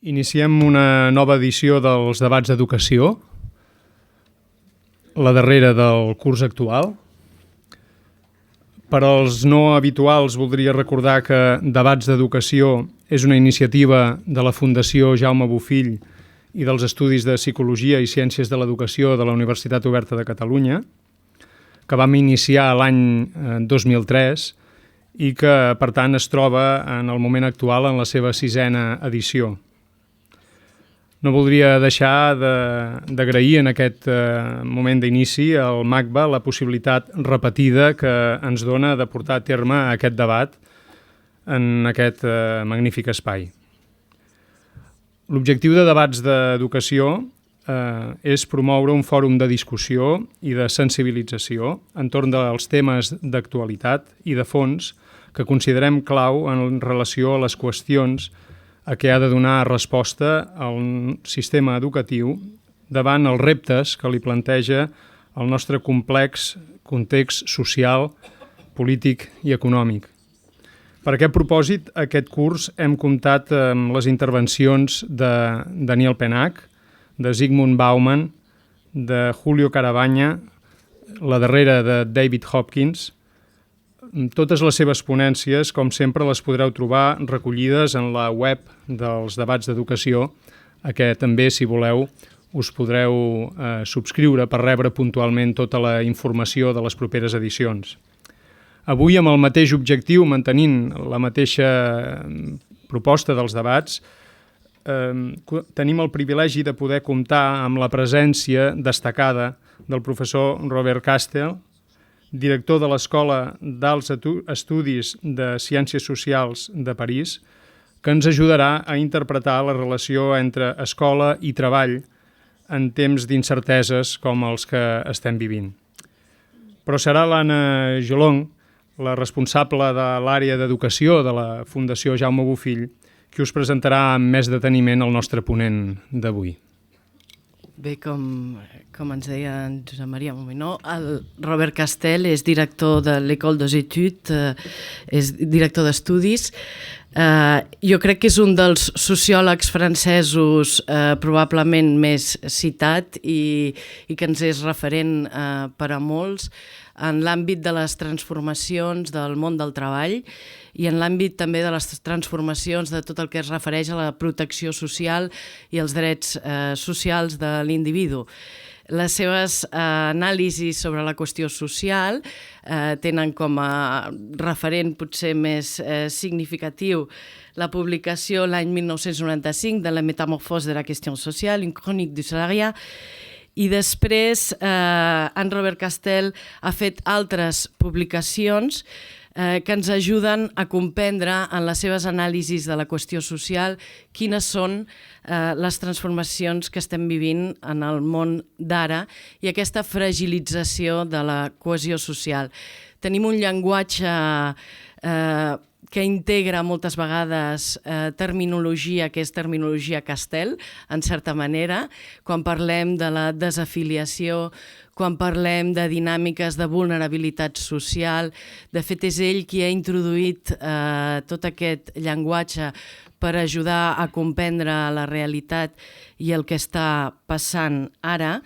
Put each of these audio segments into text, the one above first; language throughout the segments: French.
Iniciem una nova edició dels debats d'educació, la darrera del curs actual. Per als no habituals voldria recordar que Debats d'Educació és una iniciativa de la Fundació Jaume Bofill i dels Estudis de Psicologia i Ciències de l'Educació de la Universitat Oberta de Catalunya, que vam iniciar l'any 2003 i que, per tant, es troba en el moment actual en la seva 6a edició. No voldria deixar d'agrair en aquest moment d'inici al MACBA la possibilitat repetida que ens dona de portar a terme aquest debat en aquest magnífic espai. L'objectiu de Debats d'Educació és promoure un fòrum de discussió i de sensibilització entorn dels temes d'actualitat i de fons que considerem clau en relació a les qüestions a què ha de donar resposta al sistema educatiu davant els reptes que li planteja el nostre complex context social, polític i econòmic. Per aquest propòsit, aquest curs hem comptat amb les intervencions de Daniel Penach, de Zygmunt Bauman, de Julio Caravagna, la darrera de David Hopkins. Totes les seves ponències, com sempre, les podreu trobar recollides en la web dels debats d'educació, a què també, si voleu, us podreu subscriure per rebre puntualment tota la informació de les properes edicions. Avui, amb el mateix objectiu, mantenint la mateixa proposta dels debats, tenim el privilegi de poder comptar amb la presència destacada del professor Robert Castel, director de l'Escola d'Alts Estudis de Ciències Socials de París, que ens ajudarà a interpretar la relació entre escola i treball en temps d'incerteses com els que estem vivint. Però serà l'Anna Jolong, la responsable de l'àrea d'educació de la Fundació Jaume Bofill, qui us presentarà amb més deteniment el nostre ponent d'avui. Bé, com ens deia en Josep Maria Mominó, el Robert Castel és director de l'École des Études, és director d'estudis. Jo crec que és un dels sociòlegs francesos probablement més citat i que ens és referent per a molts en l'àmbit de les transformacions del món del treball i en l'àmbit també de les transformacions de tot el que es refereix a la protecció social i els drets socials de l'individu. Les seves anàlisis sobre la qüestió social tenen com a referent potser més significatiu la publicació l'any 1995 de La métamorphose de la question sociale, une chronique du salariat, i després en Robert Castel ha fet altres publicacions que ens ajuden a comprendre en les seves anàlisis de la qüestió social quines són les transformacions que estem vivint en el món d'ara i aquesta fragilització de la cohesió social. Tenim un llenguatge que integra moltes vegades terminologia que és terminologia Castel, en certa manera, quan parlem de la desafiliació, quan parlem de dinàmiques de vulnerabilitat social. De fet, és ell qui ha introduït tot aquest llenguatge per ajudar a comprendre la realitat i el que està passant ara.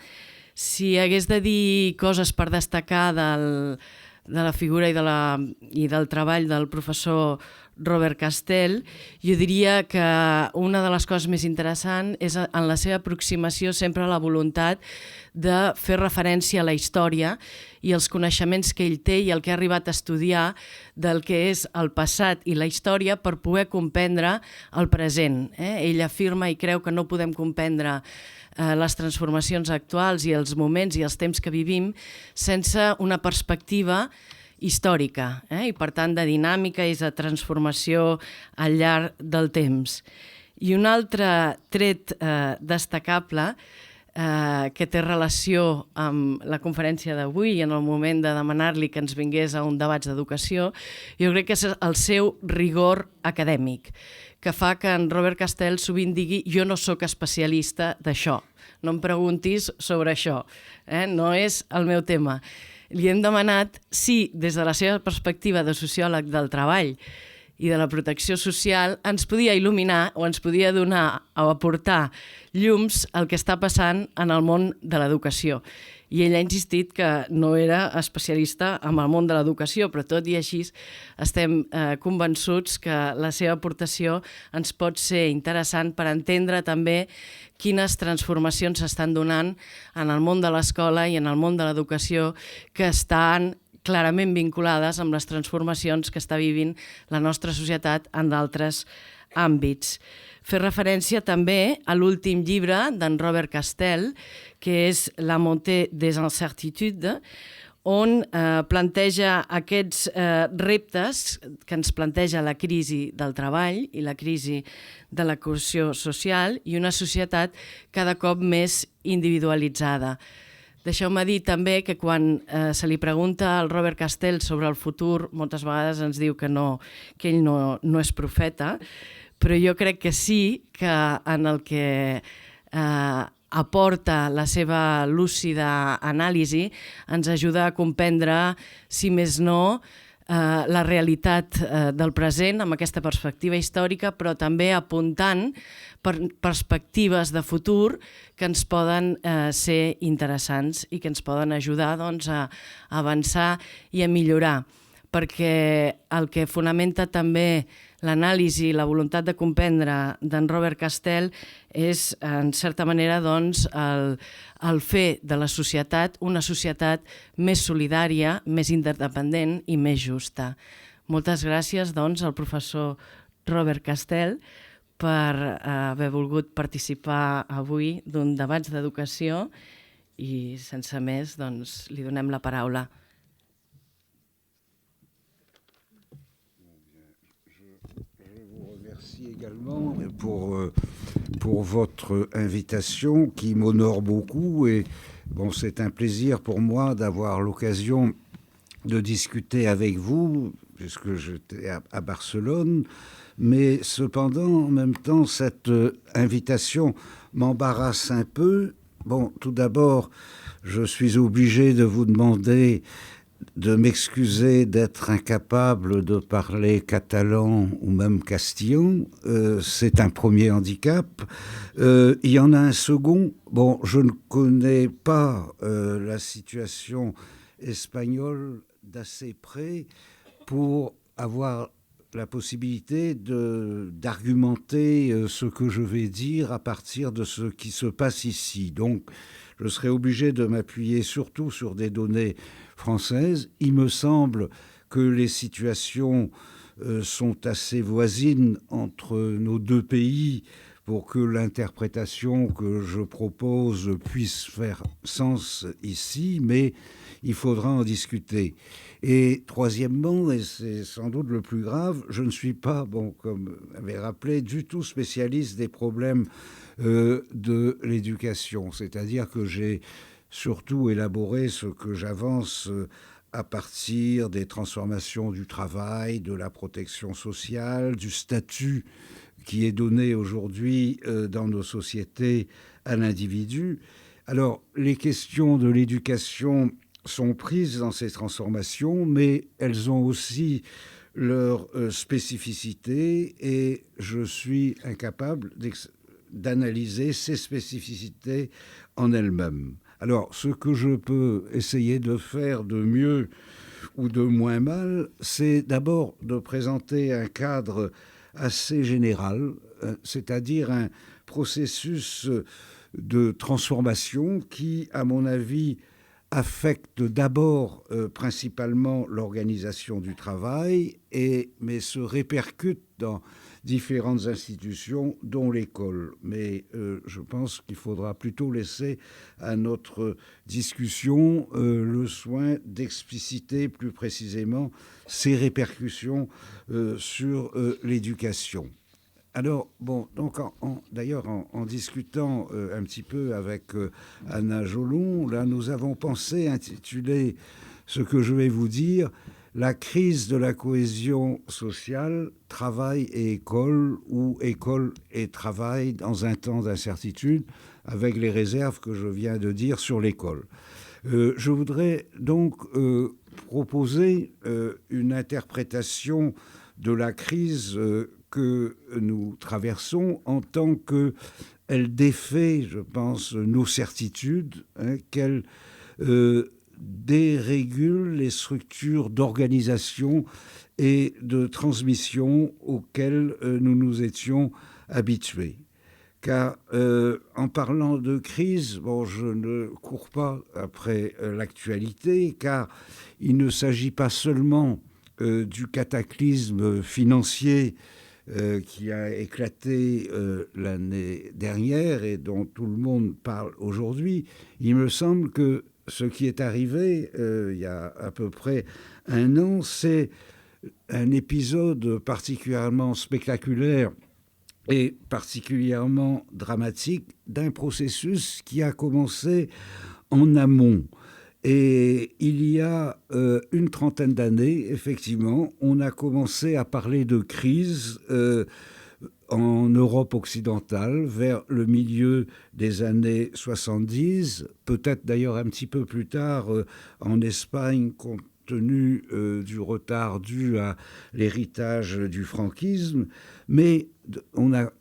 Si hagués de dir coses per destacar de la figura i del treball del professor Robert Castel, jo diria que una de les coses més interessants és en la seva aproximació sempre a la voluntat de fer referència a la història i els coneixements que ell té i el que ha arribat a estudiar del que és el passat i la història per poder comprendre el present. Ell afirma i creu que no podem comprendre les transformacions actuals i els moments i els temps que vivim sense una perspectiva històrica i per tant de dinàmica i de transformació al llarg del temps. I un altre tret destacable que té relació amb la conferència d'avui i en el moment de demanar-li que ens vingués a un debat d'educació, jo crec que és el seu rigor acadèmic, que fa que en Robert Castel sovint digui jo no sóc especialista d'això, no em preguntis sobre això, no és el meu tema. Li hem demanat si, des de la seva perspectiva de sociòleg del treball i de la protecció social ens podia il·luminar o ens podia donar o aportar llums al que està passant en el món de l'educació. I ell ha insistit que no era especialista en el món de l'educació, però tot i així estem convençuts que la seva aportació ens pot ser interessant per entendre també quines transformacions s'estan donant en el món de l'escola i en el món de l'educació que estan clarament vinculades amb les transformacions que està vivint la nostra societat en d'altres àmbits. Fer referència també a l'últim llibre d'en Robert Castel, que és La montée des incertitudes, on planteja aquests reptes que ens planteja la crisi del treball i la crisi de la cohesió social i una societat cada cop més individualitzada. Deixeu-me dir també que quan se li pregunta al Robert Castel sobre el futur, moltes vegades ens diu que ell no és profeta, però jo crec que sí que en el que aporta la seva lúcida anàlisi ens ajuda a comprendre, si més no, la realitat del present amb aquesta perspectiva històrica, però també apuntant perspectives de futur que ens poden ser interessants i que ens poden ajudar a avançar i a millorar. Perquè el que fonamenta també l'anàlisi i la voluntat de comprendre d'en Robert Castel és, en certa manera, el fer de la societat una societat més solidària, més interdependent i més justa. Moltes gràcies, al professor Robert Castel per haver volgut participar avui d'un debat d'educació i, sense més, li donem la paraula. Également pour votre invitation qui m'honore beaucoup et c'est un plaisir pour moi d'avoir l'occasion de discuter avec vous puisque j'étais à Barcelone, mais cependant en même temps cette invitation m'embarrasse un peu. Tout d'abord je suis obligé de vous demander de m'excuser d'être incapable de parler catalan ou même castillan. C'est un premier handicap. Il y en a un second. Je ne connais pas la situation espagnole d'assez près pour avoir la possibilité d'argumenter ce que je vais dire à partir de ce qui se passe ici. Donc, je serai obligé de m'appuyer surtout sur des données françaises. Il me semble que les situations sont assez voisines entre nos deux pays pour que l'interprétation que je propose puisse faire sens ici, mais il faudra en discuter. Et troisièmement, et c'est sans doute le plus grave, je ne suis pas, comme avait rappelé, du tout spécialiste des problèmes de l'éducation. C'est-à-dire que j'ai surtout élaboré ce que j'avance à partir des transformations du travail, de la protection sociale, du statut qui est donné aujourd'hui dans nos sociétés à l'individu. Alors, les questions de l'éducation sont prises dans ces transformations, mais elles ont aussi leur spécificité et je suis incapable d'analyser ces spécificités en elles-mêmes. Alors, ce que je peux essayer de faire de mieux ou de moins mal, c'est d'abord de présenter un cadre assez général, c'est-à-dire un processus de transformation qui, à mon avis, affecte d'abord principalement l'organisation du travail, mais se répercute dans différentes institutions, dont l'école. Mais je pense qu'il faudra plutôt laisser à notre discussion le soin d'expliciter plus précisément ces répercussions sur l'éducation. Alors, d'ailleurs, en discutant un petit peu avec Anna Jolon, là, nous avons pensé intituler ce que je vais vous dire « La crise de la cohésion sociale, travail et école, ou école et travail dans un temps d'incertitude », avec les réserves que je viens de dire sur l'école. Je voudrais donc proposer une interprétation de la crise que nous traversons en tant qu'elle défait, je pense, nos certitudes, qu'elle dérégule les structures d'organisation et de transmission auxquelles nous nous étions habitués. Car en parlant de crise, je ne cours pas après l'actualité, car il ne s'agit pas seulement du cataclysme financier qui a éclaté l'année dernière et dont tout le monde parle aujourd'hui. Il me semble que ce qui est arrivé il y a à peu près un an, c'est un épisode particulièrement spectaculaire et particulièrement dramatique d'un processus qui a commencé en amont. Et il y a une trentaine d'années, effectivement, on a commencé à parler de crise en Europe occidentale vers le milieu des années 70, peut-être d'ailleurs un petit peu plus tard en Espagne, compte tenu du retard dû à l'héritage du franquisme. Mais on a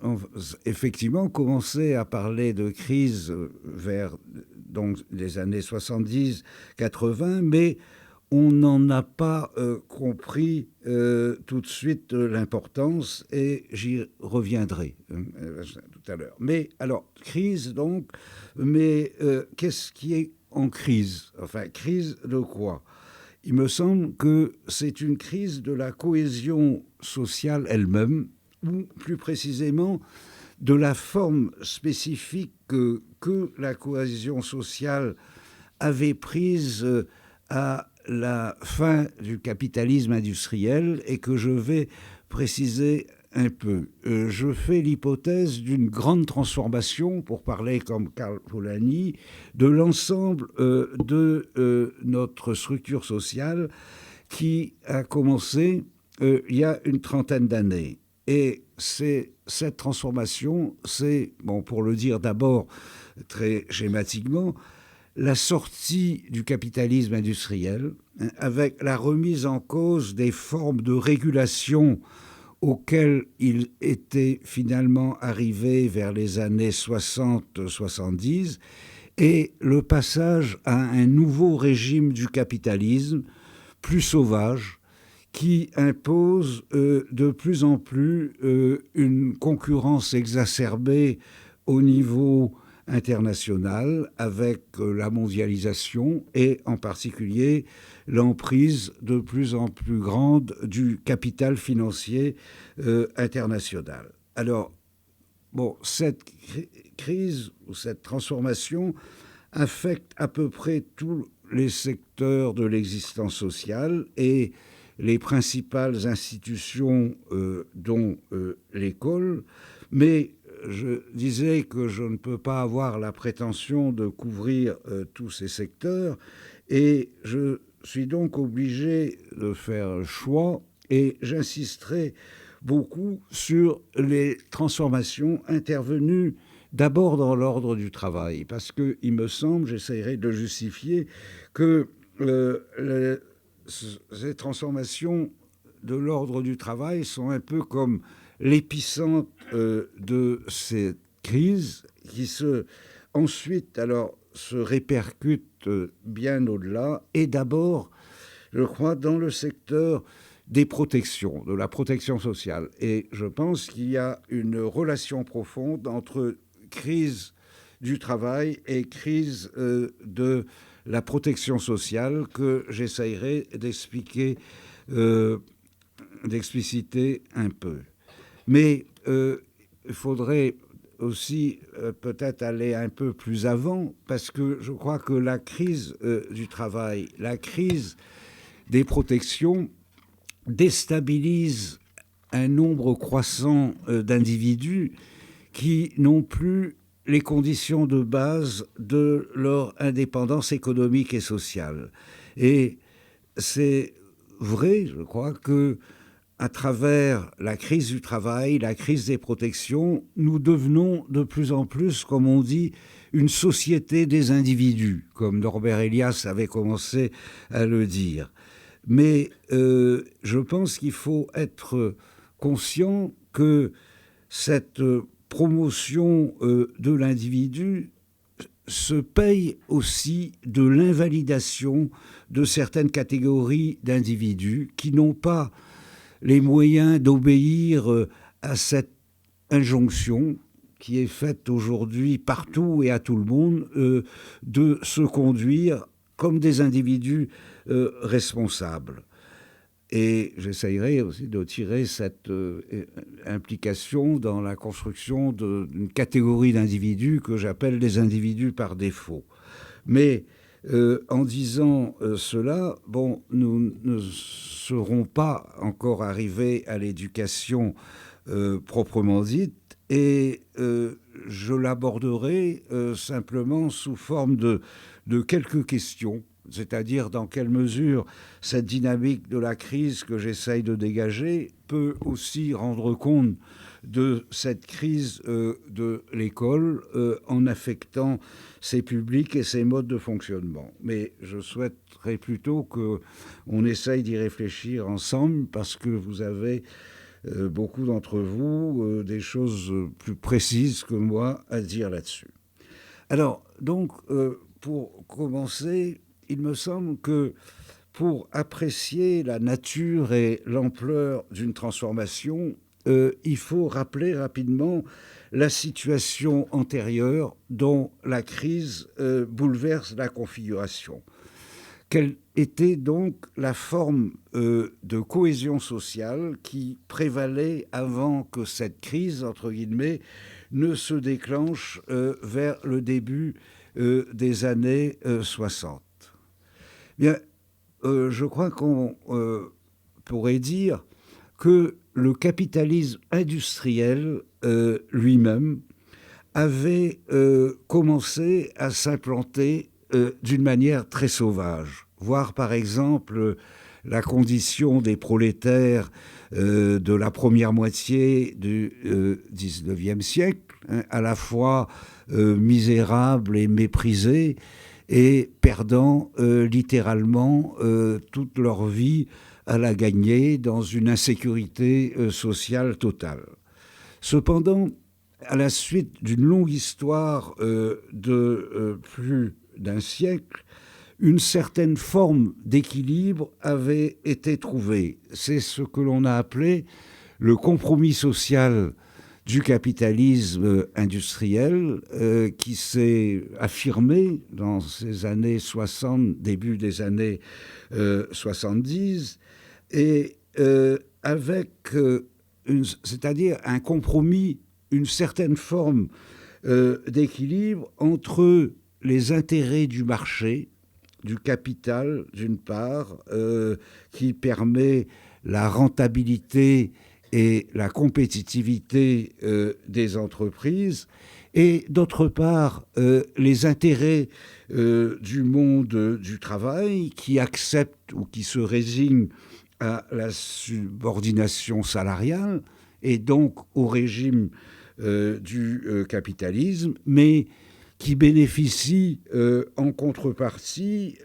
effectivement commencé à parler de crise vers donc, les années 70-80, mais on n'en a pas compris tout de suite l'importance, et j'y reviendrai tout à l'heure. Mais alors, crise donc, mais qu'est-ce qui est en crise? Enfin, crise de quoi? Il me semble que c'est une crise de la cohésion sociale elle-même, ou plus précisément de la forme spécifique que la cohésion sociale avait prise à la fin du capitalisme industriel, et que je vais préciser un peu. Je fais l'hypothèse d'une grande transformation, pour parler comme Karl Polanyi, de l'ensemble de notre structure sociale qui a commencé il y a une trentaine d'années. Et cette transformation, c'est, pour le dire d'abord très schématiquement, la sortie du capitalisme industriel, avec la remise en cause des formes de régulation auxquelles il était finalement arrivé vers les années 60-70, et le passage à un nouveau régime du capitalisme, plus sauvage, qui impose de plus en plus une concurrence exacerbée au niveau international, avec la mondialisation et en particulier l'emprise de plus en plus grande du capital financier international. Alors, cette crise ou cette transformation affecte à peu près tous les secteurs de l'existence sociale, et les principales institutions dont l'école, mais je disais que je ne peux pas avoir la prétention de couvrir tous ces secteurs, et je suis donc obligé de faire un choix, et j'insisterai beaucoup sur les transformations intervenues d'abord dans l'ordre du travail, parce qu'il me semble, j'essaierai de le justifier, que ces transformations de l'ordre du travail sont un peu comme l'épicentre de cette crise, qui ensuite se répercute bien au-delà, et d'abord, je crois, dans le secteur des protections, de la protection sociale. Et je pense qu'il y a une relation profonde entre crise du travail et crise de la protection sociale, que j'essayerai d'expliciter un peu. Mais il faudrait aussi peut-être aller un peu plus avant, parce que je crois que la crise du travail, la crise des protections déstabilise un nombre croissant d'individus qui n'ont plus les conditions de base de leur indépendance économique et sociale. Et c'est vrai, je crois, que à travers la crise du travail, la crise des protections, nous devenons de plus en plus, comme on dit, une société des individus, comme Norbert Elias avait commencé à le dire. Mais je pense qu'il faut être conscient que cette promotion de l'individu se paye aussi de l'invalidation de certaines catégories d'individus qui n'ont pas les moyens d'obéir à cette injonction qui est faite aujourd'hui partout et à tout le monde de se conduire comme des individus responsables. Et j'essayerai aussi de tirer cette implication dans la construction d'une catégorie d'individus que j'appelle des individus par défaut. Mais en disant cela, bon, nous ne serons pas encore arrivés à l'éducation proprement dite, et je l'aborderai simplement sous forme de quelques questions, c'est-à-dire dans quelle mesure cette dynamique de la crise que j'essaye de dégager peut aussi rendre compte de cette crise de l'école en affectant ses publics et ses modes de fonctionnement. Mais je souhaiterais plutôt qu'on essaye d'y réfléchir ensemble, parce que vous avez, beaucoup d'entre vous, des choses plus précises que moi à dire là-dessus. Alors, donc, pour commencer, il me semble que pour apprécier la nature et l'ampleur d'une transformation, il faut rappeler rapidement la situation antérieure dont la crise bouleverse la configuration. Quelle était donc la forme de cohésion sociale qui prévalait avant que cette crise, entre guillemets, ne se déclenche vers le début des années 60? Bien, je crois qu'on pourrait dire que le capitalisme industriel lui-même avait commencé à s'implanter d'une manière très sauvage. Voir par exemple la condition des prolétaires de la première moitié du XIXe siècle, hein, à la fois misérables et méprisés, et perdant littéralement toute leur vie à la gagner dans une insécurité sociale totale. Cependant, à la suite d'une longue histoire de plus d'un siècle, une certaine forme d'équilibre avait été trouvée. C'est ce que l'on a appelé le compromis social du capitalisme industriel qui s'est affirmé dans ces années 60, début des années 70, et avec c'est-à-dire un compromis, une certaine forme d'équilibre entre les intérêts du marché, du capital d'une part, qui permet la rentabilité et la compétitivité des entreprises, et d'autre part les intérêts du monde du travail qui accepte ou qui se résigne à la subordination salariale et donc au régime du capitalisme, mais qui bénéficie en contrepartie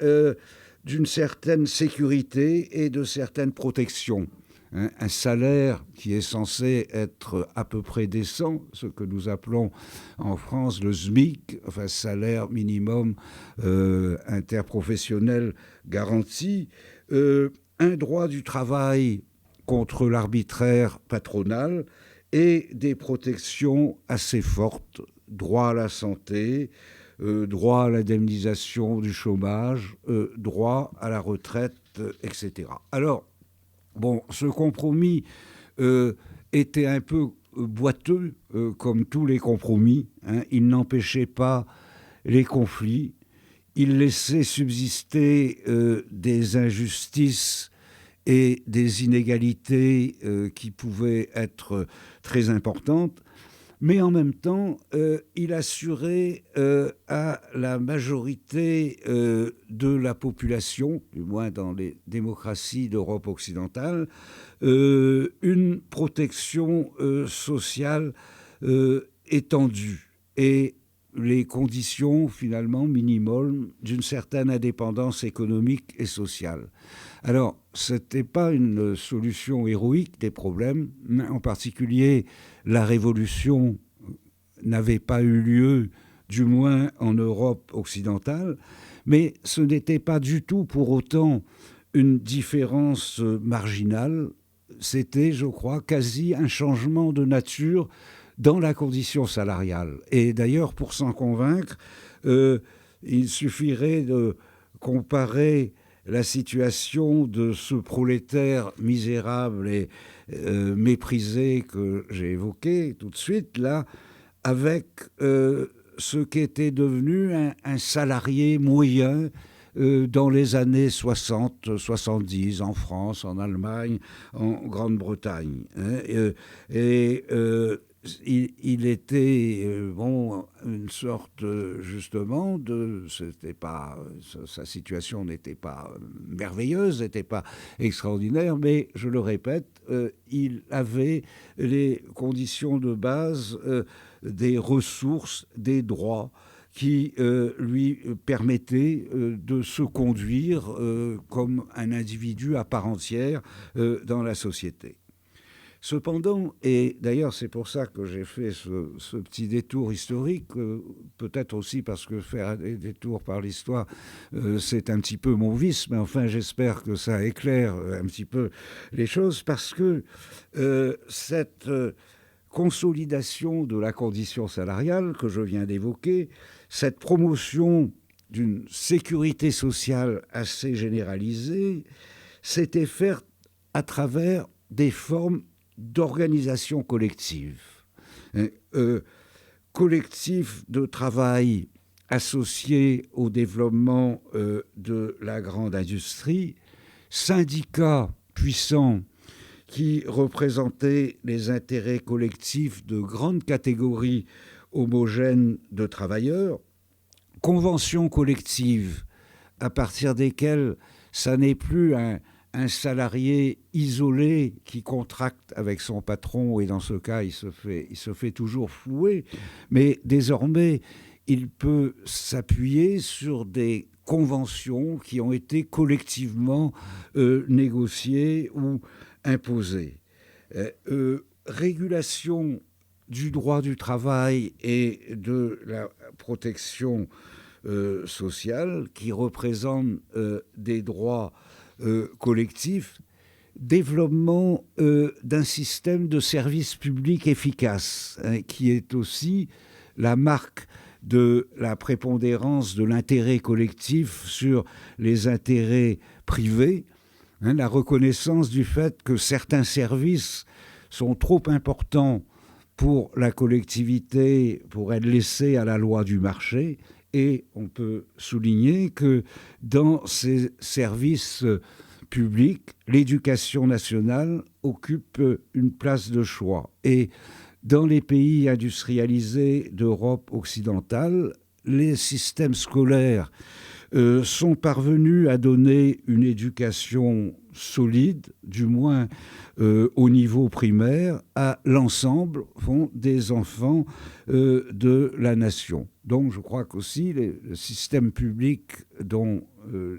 d'une certaine sécurité et de certaines protections. Un salaire qui est censé être à peu près décent, ce que nous appelons en France le SMIC, enfin salaire minimum interprofessionnel garanti, un droit du travail contre l'arbitraire patronal et des protections assez fortes, droit à la santé, droit à l'indemnisation du chômage, droit à la retraite, etc. Alors, bon, ce compromis était un peu boiteux, comme tous les compromis, hein. Il n'empêchait pas les conflits, il laissait subsister des injustices et des inégalités qui pouvaient être très importantes, mais en même temps, il assurait à la majorité de la population, du moins dans les démocraties d'Europe occidentale, une protection sociale étendue. Et les conditions finalement minimales d'une certaine indépendance économique et sociale. Alors, ce n'était pas une solution héroïque des problèmes, en particulier la révolution n'avait pas eu lieu, du moins en Europe occidentale, mais ce n'était pas du tout pour autant une différence marginale, c'était, je crois, quasi un changement de nature dans la condition salariale. Et d'ailleurs, pour s'en convaincre, il suffirait de comparer la situation de ce prolétaire misérable et méprisé que j'ai évoqué tout de suite, là, avec ce qu'était devenu un salarié moyen dans les années 60-70, en France, en Allemagne, en Grande-Bretagne. Il était une sorte justement sa situation n'était pas merveilleuse, n'était pas extraordinaire, mais je le répète, il avait les conditions de base, des ressources, des droits qui lui permettaient de se conduire comme un individu à part entière dans la société. Cependant, et d'ailleurs c'est pour ça que j'ai fait ce petit détour historique, peut-être aussi parce que faire des détours par l'histoire, c'est un petit peu mon vice, mais enfin j'espère que ça éclaire un petit peu les choses, parce que cette consolidation de la condition salariale que je viens d'évoquer, cette promotion d'une sécurité sociale assez généralisée, s'était faite à travers des formes d'organisation collective. Collectif de travail associé au développement de la grande industrie, syndicats puissants qui représentaient les intérêts collectifs de grandes catégories homogènes de travailleurs, conventions collectives à partir desquelles ça n'est plus un salarié isolé qui contracte avec son patron, et dans ce cas, il se fait toujours flouer, mais désormais, il peut s'appuyer sur des conventions qui ont été collectivement négociées ou imposées. Régulation du droit du travail et de la protection sociale qui représentent des droits collectif, développement d'un système de services publics efficace, qui est aussi la marque de la prépondérance de l'intérêt collectif sur les intérêts privés, la reconnaissance du fait que certains services sont trop importants pour la collectivité pour être laissés à la loi du marché. Et on peut souligner que dans ces services publics, l'éducation nationale occupe une place de choix. Et dans les pays industrialisés d'Europe occidentale, les systèmes scolaires sont parvenus à donner une éducation solide, du moins au niveau primaire, à l'ensemble des enfants de la nation. Donc je crois qu'aussi le système public dont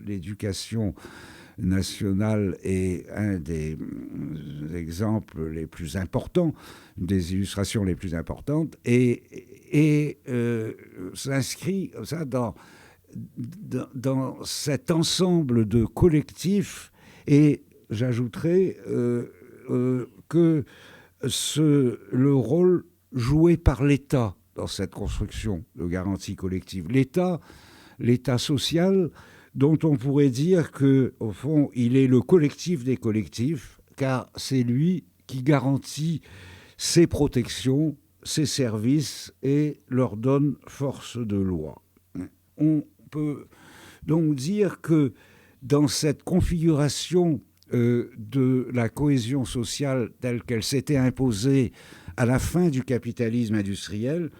l'éducation nationale est un des exemples les plus importants, des illustrations les plus importantes, et s'inscrit ça dans cet ensemble de collectifs. Et j'ajouterais que le rôle joué par l'État dans cette construction de garantie collective, l'État social, dont on pourrait dire qu'au fond, il est le collectif des collectifs, car c'est lui qui garantit ses protections, ses services et leur donne force de loi. On peut donc dire que dans cette configuration de la cohésion sociale telle qu'elle s'était imposée à la fin du capitalisme industriel,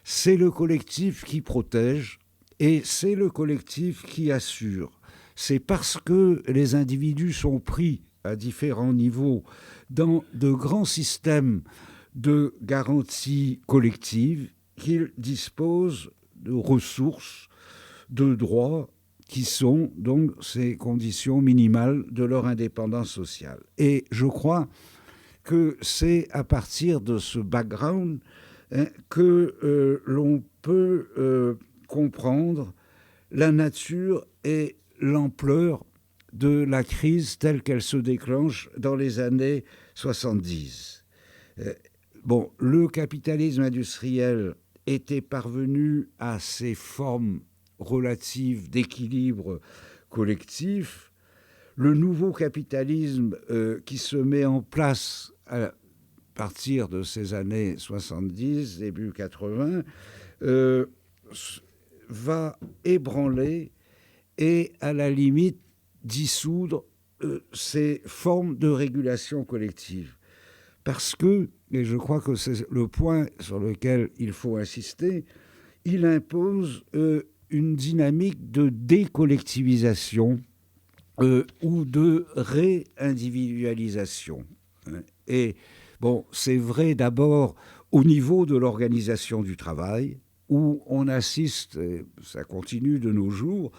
c'est le collectif qui protège et c'est le collectif qui assure. C'est parce que les individus sont pris à différents niveaux dans de grands systèmes de garantie collective qu'ils disposent de ressources, de droits, qui sont donc ces conditions minimales de leur indépendance sociale. Et je crois que c'est à partir de ce background que l'on peut comprendre la nature et l'ampleur de la crise telle qu'elle se déclenche dans les années 70. Le capitalisme industriel était parvenu à ces formes relatives d'équilibre collectif. Le nouveau capitalisme qui se met en place à partir de ces années 70, début 80, va ébranler et à la limite dissoudre ces formes de régulation collective. Parce que, et je crois que c'est le point sur lequel il faut insister, il impose une dynamique de décollectivisation ou de réindividualisation. Et c'est vrai d'abord au niveau de l'organisation du travail, où on assiste, et ça continue de nos jours,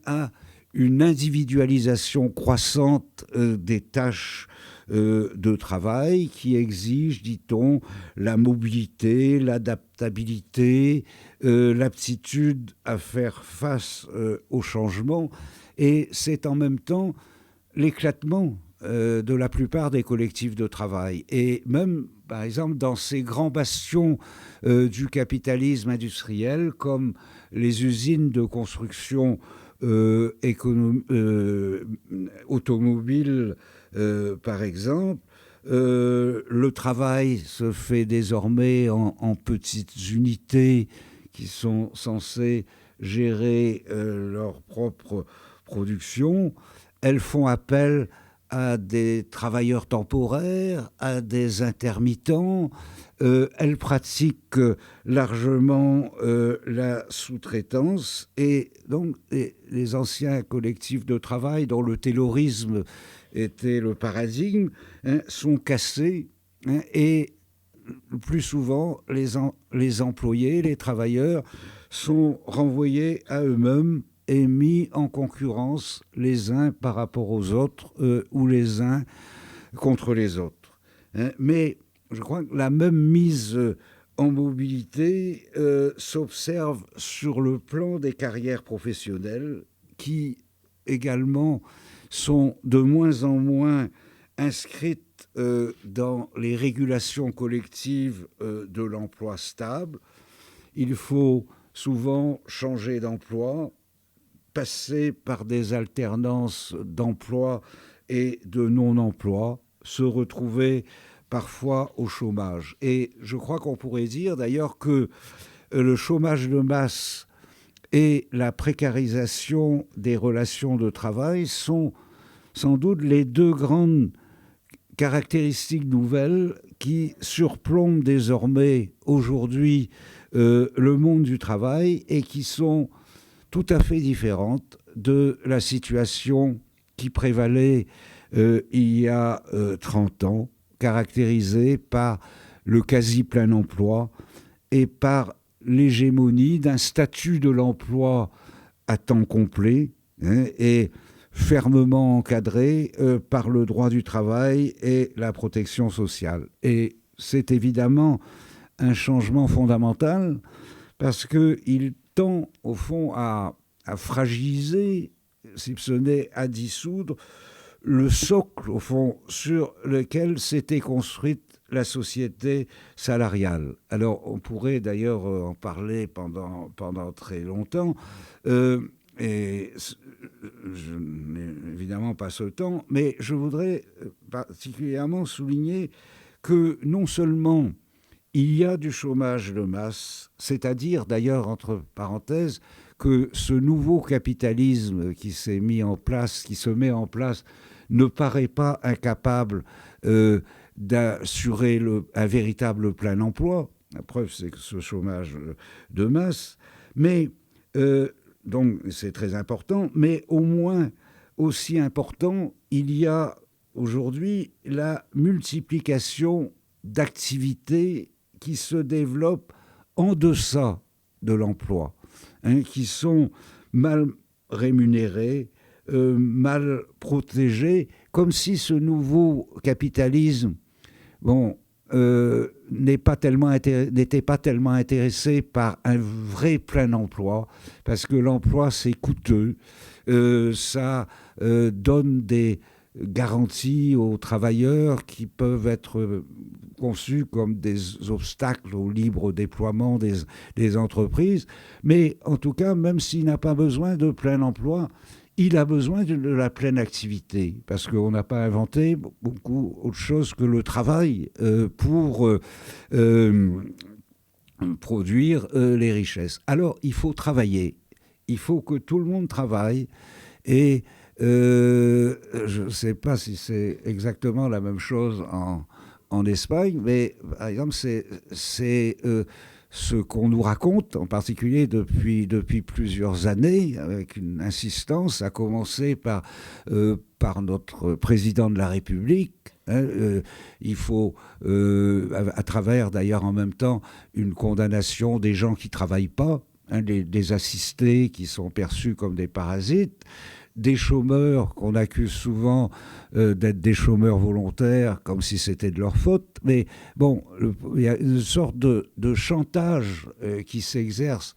à une individualisation croissante des tâches de travail qui exige, dit-on, la mobilité, l'adaptabilité, l'aptitude à faire face au changement. Et c'est en même temps l'éclatement de la plupart des collectifs de travail. Et même, par exemple, dans ces grands bastions du capitalisme industriel, comme les usines de construction automobile, par exemple, le travail se fait désormais en petites unités qui sont censées gérer leur propre production. Elles font appel à des travailleurs temporaires, à des intermittents. Elles pratiquent largement la sous-traitance. Et donc, les anciens collectifs de travail, dont le taylorisme était le paradigme, sont cassés. Et le plus souvent, les employés, les travailleurs, sont renvoyés à eux-mêmes et mis en concurrence les uns par rapport aux autres ou les uns contre les autres. Mais je crois que la même mise en mobilité s'observe sur le plan des carrières professionnelles qui également sont de moins en moins inscrites dans les régulations collectives de l'emploi stable. Il faut souvent changer d'emploi, passer par des alternances d'emploi et de non-emploi, se retrouver parfois au chômage. Et je crois qu'on pourrait dire d'ailleurs que le chômage de masse et la précarisation des relations de travail sont sans doute les deux grandes caractéristiques nouvelles qui surplombent désormais aujourd'hui le monde du travail et qui sont tout à fait différente de la situation qui prévalait il y a 30 ans, caractérisée par le quasi-plein emploi et par l'hégémonie d'un statut de l'emploi à temps complet et fermement encadré par le droit du travail et la protection sociale. Et c'est évidemment un changement fondamental parce qu'il tend, au fond, à fragiliser, si ce n'est à dissoudre, le socle, au fond, sur lequel s'était construite la société salariale. Alors, on pourrait d'ailleurs en parler pendant très longtemps, et je n'ai évidemment pas ce temps, mais je voudrais particulièrement souligner que non seulement il y a du chômage de masse, c'est-à-dire d'ailleurs, entre parenthèses, que ce nouveau capitalisme qui s'est mis en place, qui se met en place, ne paraît pas incapable d'assurer un véritable plein emploi. La preuve, c'est que ce chômage de masse, mais donc c'est très important, mais au moins aussi important, il y a aujourd'hui la multiplication d'activités qui se développent en deçà de l'emploi. qui sont mal rémunérés, mal protégés, comme si ce nouveau capitalisme n'était pas tellement intéressé par un vrai plein emploi, parce que l'emploi, c'est coûteux, ça donne des garanties aux travailleurs qui peuvent être conçus comme des obstacles au libre déploiement des entreprises. Mais en tout cas, même s'il n'a pas besoin de plein emploi, il a besoin de la pleine activité, parce qu'on n'a pas inventé beaucoup autre chose que le travail pour produire les richesses. Alors, il faut travailler. Il faut que tout le monde travaille. Et je ne sais pas si c'est exactement la même chose en Espagne, mais par exemple, c'est ce qu'on nous raconte, en particulier depuis plusieurs années, avec une insistance, à commencer par notre président de la République. Il faut, à travers d'ailleurs en même temps une condamnation des gens qui ne travaillent pas, des assistés qui sont perçus comme des parasites, des chômeurs qu'on accuse souvent d'être des chômeurs volontaires, comme si c'était de leur faute. Mais bon, il y a une sorte de chantage qui s'exerce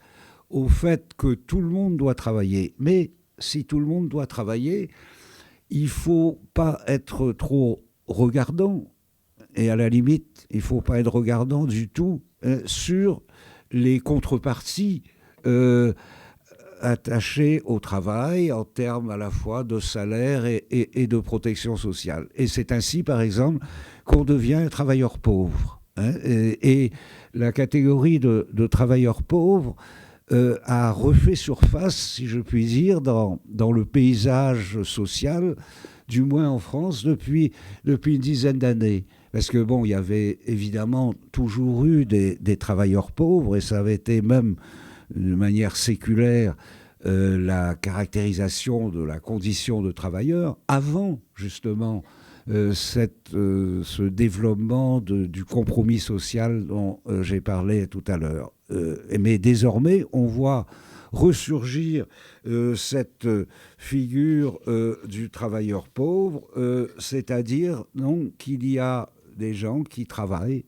au fait que tout le monde doit travailler. Mais si tout le monde doit travailler, il ne faut pas être trop regardant. Et à la limite, il ne faut pas être regardant du tout sur les contreparties attachés au travail en termes à la fois de salaire et de protection sociale. Et c'est ainsi, par exemple, qu'on devient travailleur pauvre. Et la catégorie de travailleurs pauvres a refait surface, si je puis dire, dans le paysage social, du moins en France, depuis une dizaine d'années. Parce que, bon, il y avait évidemment toujours eu des travailleurs pauvres, et ça avait été même de manière séculaire la caractérisation de la condition de travailleur avant justement ce développement du compromis social dont j'ai parlé tout à l'heure. Mais désormais, on voit ressurgir cette figure du travailleur pauvre, c'est-à-dire qu'il y a des gens qui travaillent,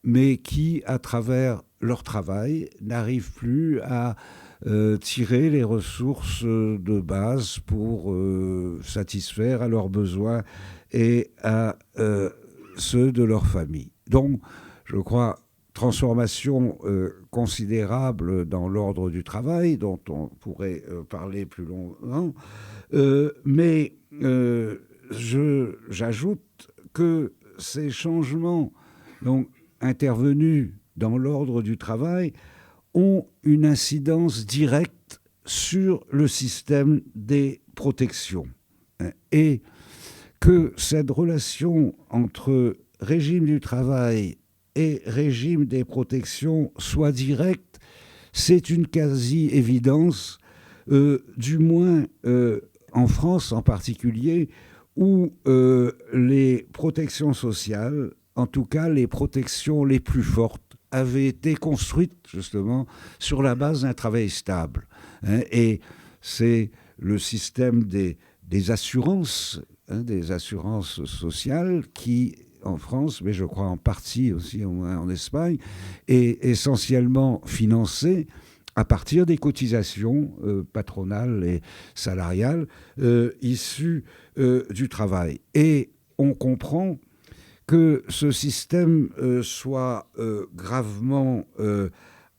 mais qui, à travers leur travail, n'arrivent plus à tirer les ressources de base pour satisfaire à leurs besoins et à ceux de leur famille. Donc, je crois, transformation considérable dans l'ordre du travail, dont on pourrait parler plus longtemps, mais j'ajoute que ces changements donc, intervenus dans l'ordre du travail ont une incidence directe sur le système des protections. Et que cette relation entre régime du travail et régime des protections soit directe, c'est une quasi-évidence, du moins en France en particulier, où les protections sociales, en tout cas les protections les plus fortes, avaient été construites justement sur la base d'un travail stable. Et c'est le système des assurances, des assurances sociales qui, en France, mais je crois en partie aussi en Espagne, est essentiellement financé à partir des cotisations patronales et salariales issues du travail. Et on comprend que ce système soit gravement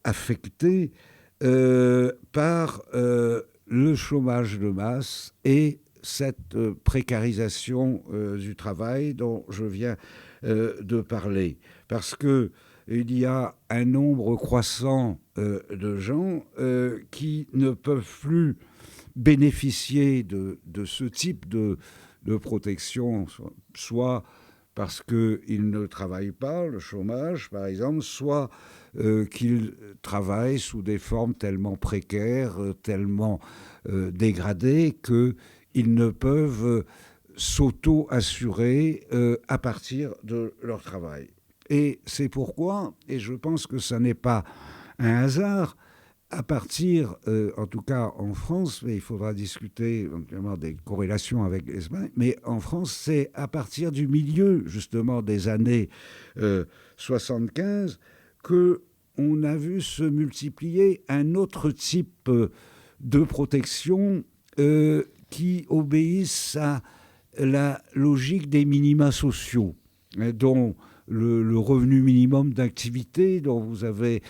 affecté par le chômage de masse et cette précarisation du travail dont je viens de parler. Parce qu'il y a un nombre croissant de gens qui ne peuvent plus bénéficier de ce type de protection, soit parce qu'ils ne travaillent pas, le chômage par exemple, soit qu'ils travaillent sous des formes tellement précaires, tellement dégradées qu'ils ne peuvent s'auto-assurer à partir de leur travail. Et c'est pourquoi, et je pense que ça n'est pas un hasard, à partir, en tout cas en France, mais il faudra discuter éventuellement des corrélations avec l'Espagne, mais en France, c'est à partir du milieu, justement, des années 75 qu'on a vu se multiplier un autre type de protection qui obéissent à la logique des minima sociaux, dont le revenu minimum d'activité, dont vous avez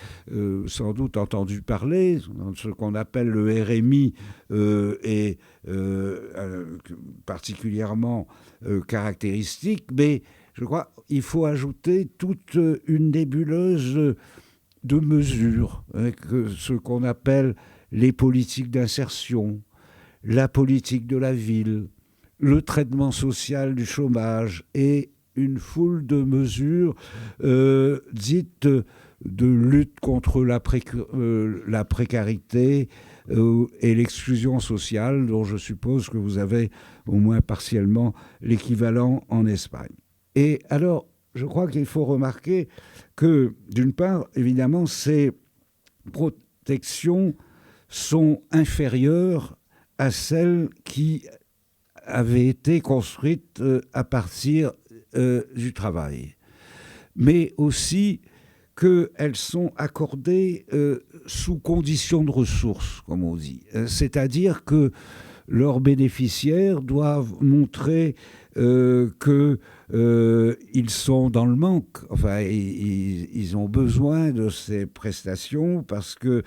sans doute entendu parler, ce qu'on appelle le RMI, est particulièrement caractéristique, mais je crois qu'il faut ajouter toute une nébuleuse de mesures, ce qu'on appelle les politiques d'insertion, la politique de la ville, le traitement social du chômage et une foule de mesures dites de lutte contre la précarité et l'exclusion sociale, dont je suppose que vous avez au moins partiellement l'équivalent en Espagne. Et alors, je crois qu'il faut remarquer que, d'une part, évidemment, ces protections sont inférieures à celles qui avaient été construites à partir du travail, mais aussi qu'elles sont accordées sous conditions de ressources, comme on dit. C'est-à-dire que leurs bénéficiaires doivent montrer qu'ils sont dans le manque. Enfin, ils ont besoin de ces prestations parce que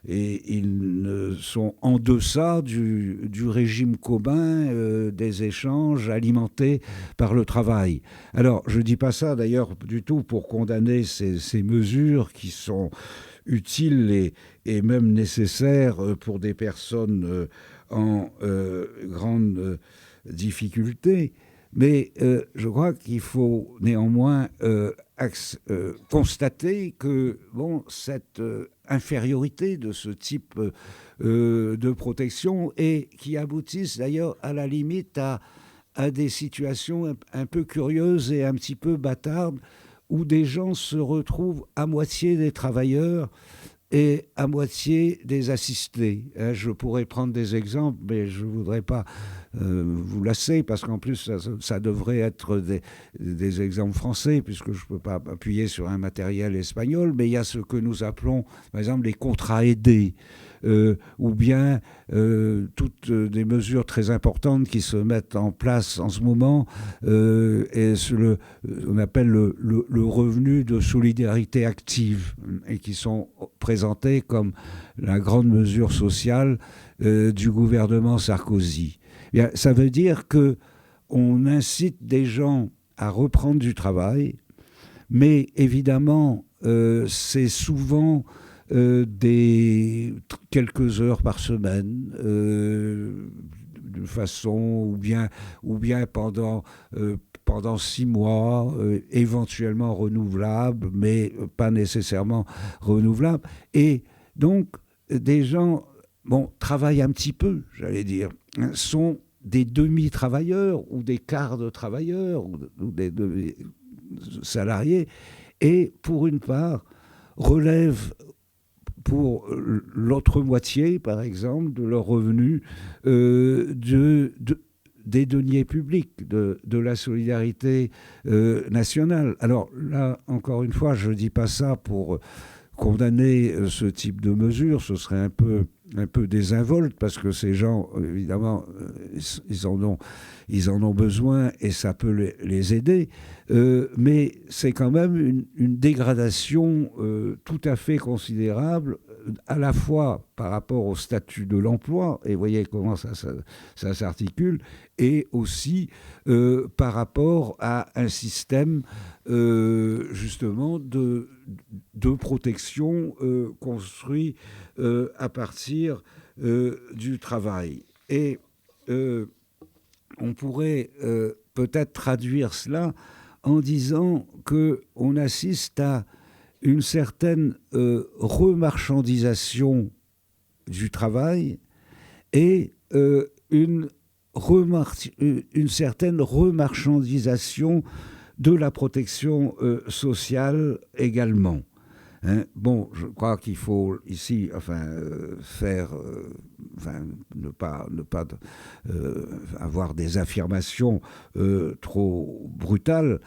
ils sont en deçà du régime commun des échanges alimentés par le travail. Alors, je ne dis pas ça d'ailleurs du tout pour condamner ces mesures qui sont utiles et même nécessaires pour des personnes en grande difficulté, mais je crois qu'il faut néanmoins constater que cette infériorité de ce type de protection et qui aboutissent d'ailleurs à la limite à des situations un peu curieuses et un petit peu bâtardes où des gens se retrouvent à moitié des travailleurs et à moitié des assistés. Je pourrais prendre des exemples, mais je ne voudrais pas vous lasser, parce qu'en plus, ça devrait être des exemples français, puisque je ne peux pas appuyer sur un matériel espagnol, mais il y a ce que nous appelons, par exemple, les contrats aidés, ou bien toutes des mesures très importantes qui se mettent en place en ce moment, et on appelle le revenu de solidarité active, et qui sont présentés comme la grande mesure sociale du gouvernement Sarkozy. Bien, ça veut dire qu'on incite des gens à reprendre du travail, mais évidemment, c'est souvent quelques heures par semaine, de façon, ou bien pendant 6 mois, éventuellement renouvelable, mais pas nécessairement renouvelable. Et donc, des gens travaillent un petit peu, j'allais dire, sont des demi-travailleurs ou des quarts de travailleurs ou des salariés, et pour une part, relèvent pour l'autre moitié, par exemple, de leurs revenus des deniers publics, de la solidarité nationale. Alors là, encore une fois, je ne dis pas ça pour condamner ce type de mesures, ce serait un peu désinvolte, parce que ces gens, évidemment, ils en ont besoin et ça peut les aider, mais c'est quand même une dégradation tout à fait considérable, à la fois par rapport au statut de l'emploi, et vous voyez comment ça s'articule, et aussi par rapport à un système justement de protection construit à partir du travail. Et on pourrait peut-être traduire cela en disant qu'on assiste à une certaine remarchandisation du travail et une certaine remarchandisation de la protection sociale également. Hein. Bon, je crois qu'il faut ici, ne pas avoir des affirmations trop brutales.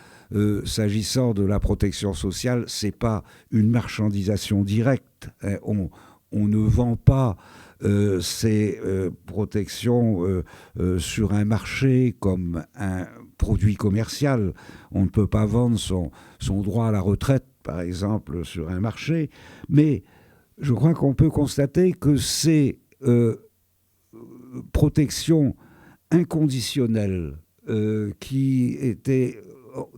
S'agissant de la protection sociale, c'est pas une marchandisation directe. Hein. On ne vend pas ces protections sur un marché comme un produit commercial. On ne peut pas vendre son droit à la retraite, par exemple, sur un marché. Mais je crois qu'on peut constater que ces protections inconditionnelles qui étaient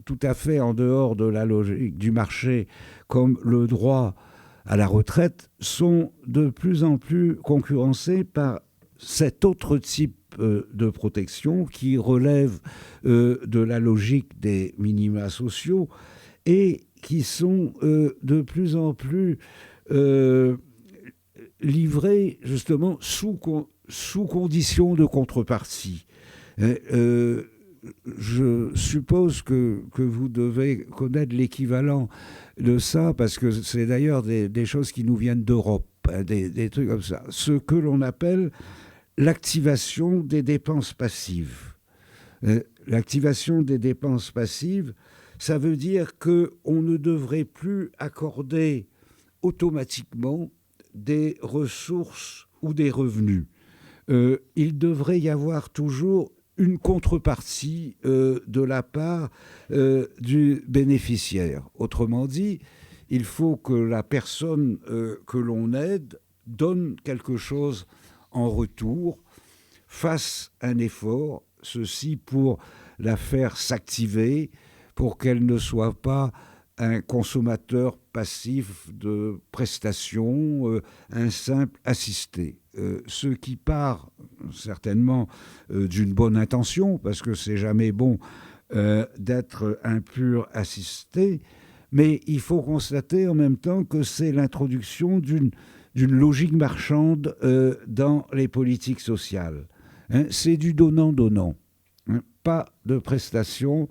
tout à fait en dehors de la logique du marché, comme le droit à la retraite, sont de plus en plus concurrencées par cet autre type de protection qui relève de la logique des minima sociaux et qui sont de plus en plus livrés justement sous condition de contrepartie. Je suppose que vous devez connaître l'équivalent de ça, parce que c'est d'ailleurs des choses qui nous viennent d'Europe, hein, des trucs comme ça. Ce que l'on appelle l'activation des dépenses passives. L'activation des dépenses passives, ça veut dire qu'on ne devrait plus accorder automatiquement des ressources ou des revenus. Il devrait y avoir toujours une contrepartie de la part du bénéficiaire. Autrement dit, il faut que la personne que l'on aide donne quelque chose en retour, fasse un effort, ceci pour la faire s'activer, pour qu'elle ne soit pas un consommateur passif de prestations, un simple assisté. Ce qui part certainement d'une bonne intention, parce que c'est jamais bon d'être un pur assisté, mais il faut constater en même temps que c'est l'introduction d'une logique marchande dans les politiques sociales. Hein, c'est du donnant-donnant, hein, pas de prestations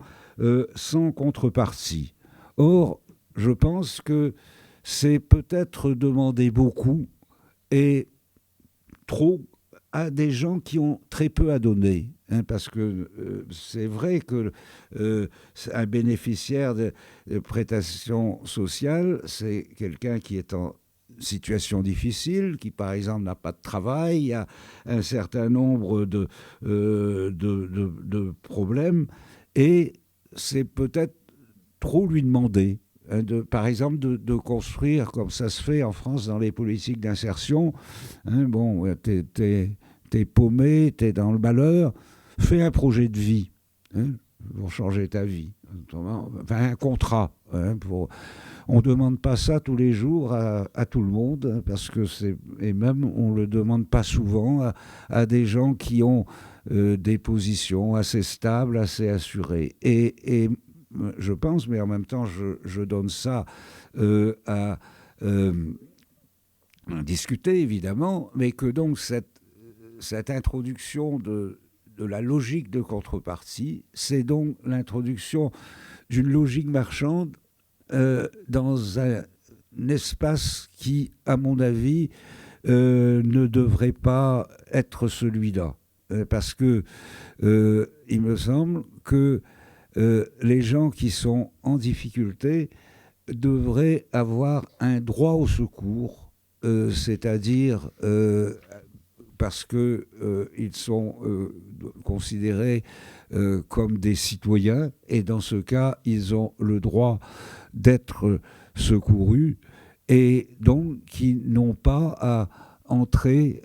sans contrepartie. Or, je pense que c'est peut-être demander beaucoup et trop à des gens qui ont très peu à donner. Hein, parce que c'est vrai que un bénéficiaire de prestations sociales, c'est quelqu'un qui est en situation difficile, qui par exemple n'a pas de travail, a un certain nombre de problèmes, et c'est peut-être trop lui demander. Hein, par exemple, de construire, comme ça se fait en France dans les politiques d'insertion. Hein, bon, t'es paumé, t'es dans le malheur, fais un projet de vie, hein, pour changer ta vie. Enfin, un contrat. Hein, on ne demande pas ça tous les jours à tout le monde, hein, parce que et même on ne le demande pas souvent à des gens qui ont des positions assez stables, assez assurées. Et je pense, mais en même temps, je donne ça à discuter, évidemment, mais que donc cette introduction de la logique de contrepartie, c'est donc l'introduction d'une logique marchande dans un espace qui, à mon avis, ne devrait pas être celui-là. Parce que il me semble que les gens qui sont en difficulté devraient avoir un droit au secours, c'est-à-dire parce qu'ils sont considérés comme des citoyens, et dans ce cas, ils ont le droit d'être secourus, et donc qui n'ont pas à entrer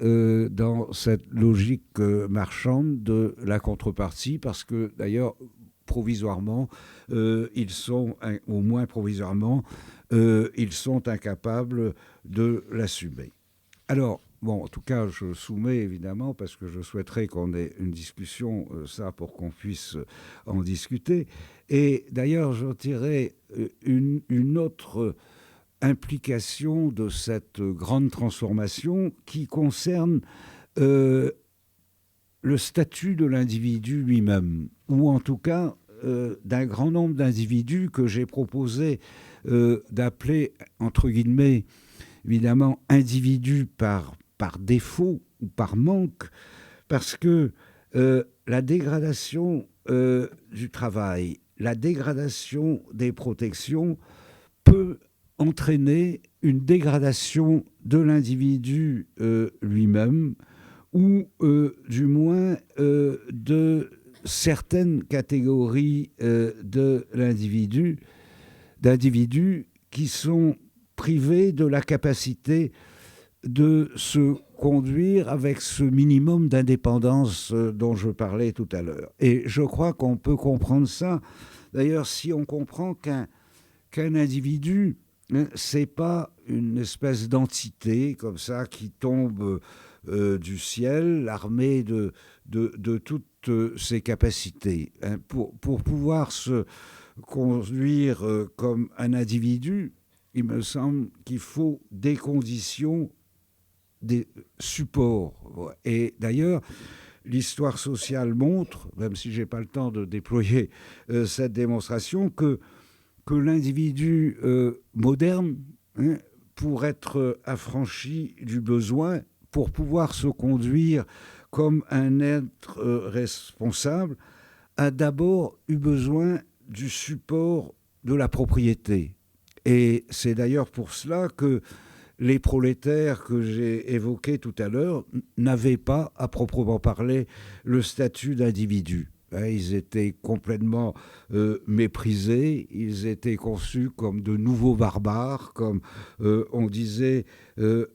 dans cette logique marchande de la contrepartie, parce que d'ailleurs, provisoirement, ils sont, au moins provisoirement, ils sont incapables de l'assumer. Alors, bon, en tout cas, je soumets évidemment, parce que je souhaiterais qu'on ait une discussion, ça, pour qu'on puisse en discuter. Et d'ailleurs, j'en tirerai une autre implication de cette grande transformation qui concerne le statut de l'individu lui-même, ou en tout cas d'un grand nombre d'individus que j'ai proposé d'appeler, entre guillemets, évidemment, individu par défaut ou par manque, parce que la dégradation du travail, la dégradation des protections peut entraîner une dégradation de l'individu lui-même, ou du moins de certaines catégories d'individus qui sont privés de la capacité de se conduire avec ce minimum d'indépendance dont je parlais tout à l'heure. Et je crois qu'on peut comprendre ça. D'ailleurs, si on comprend qu'un individu, c'est pas une espèce d'entité comme ça qui tombe du ciel, armée de toutes ses capacités. Pour pouvoir se conduire comme un individu, il me semble qu'il faut des conditions, des supports. Et d'ailleurs, l'histoire sociale montre, même si je n'ai pas le temps de déployer cette démonstration, que l'individu moderne, pour être affranchi du besoin, pour pouvoir se conduire comme un être responsable, a d'abord eu besoin du support de la propriété. Et c'est d'ailleurs pour cela que les prolétaires que j'ai évoqués tout à l'heure n'avaient pas, à proprement parler, le statut d'individu. Ils étaient complètement méprisés, ils étaient conçus comme de nouveaux barbares, comme on disait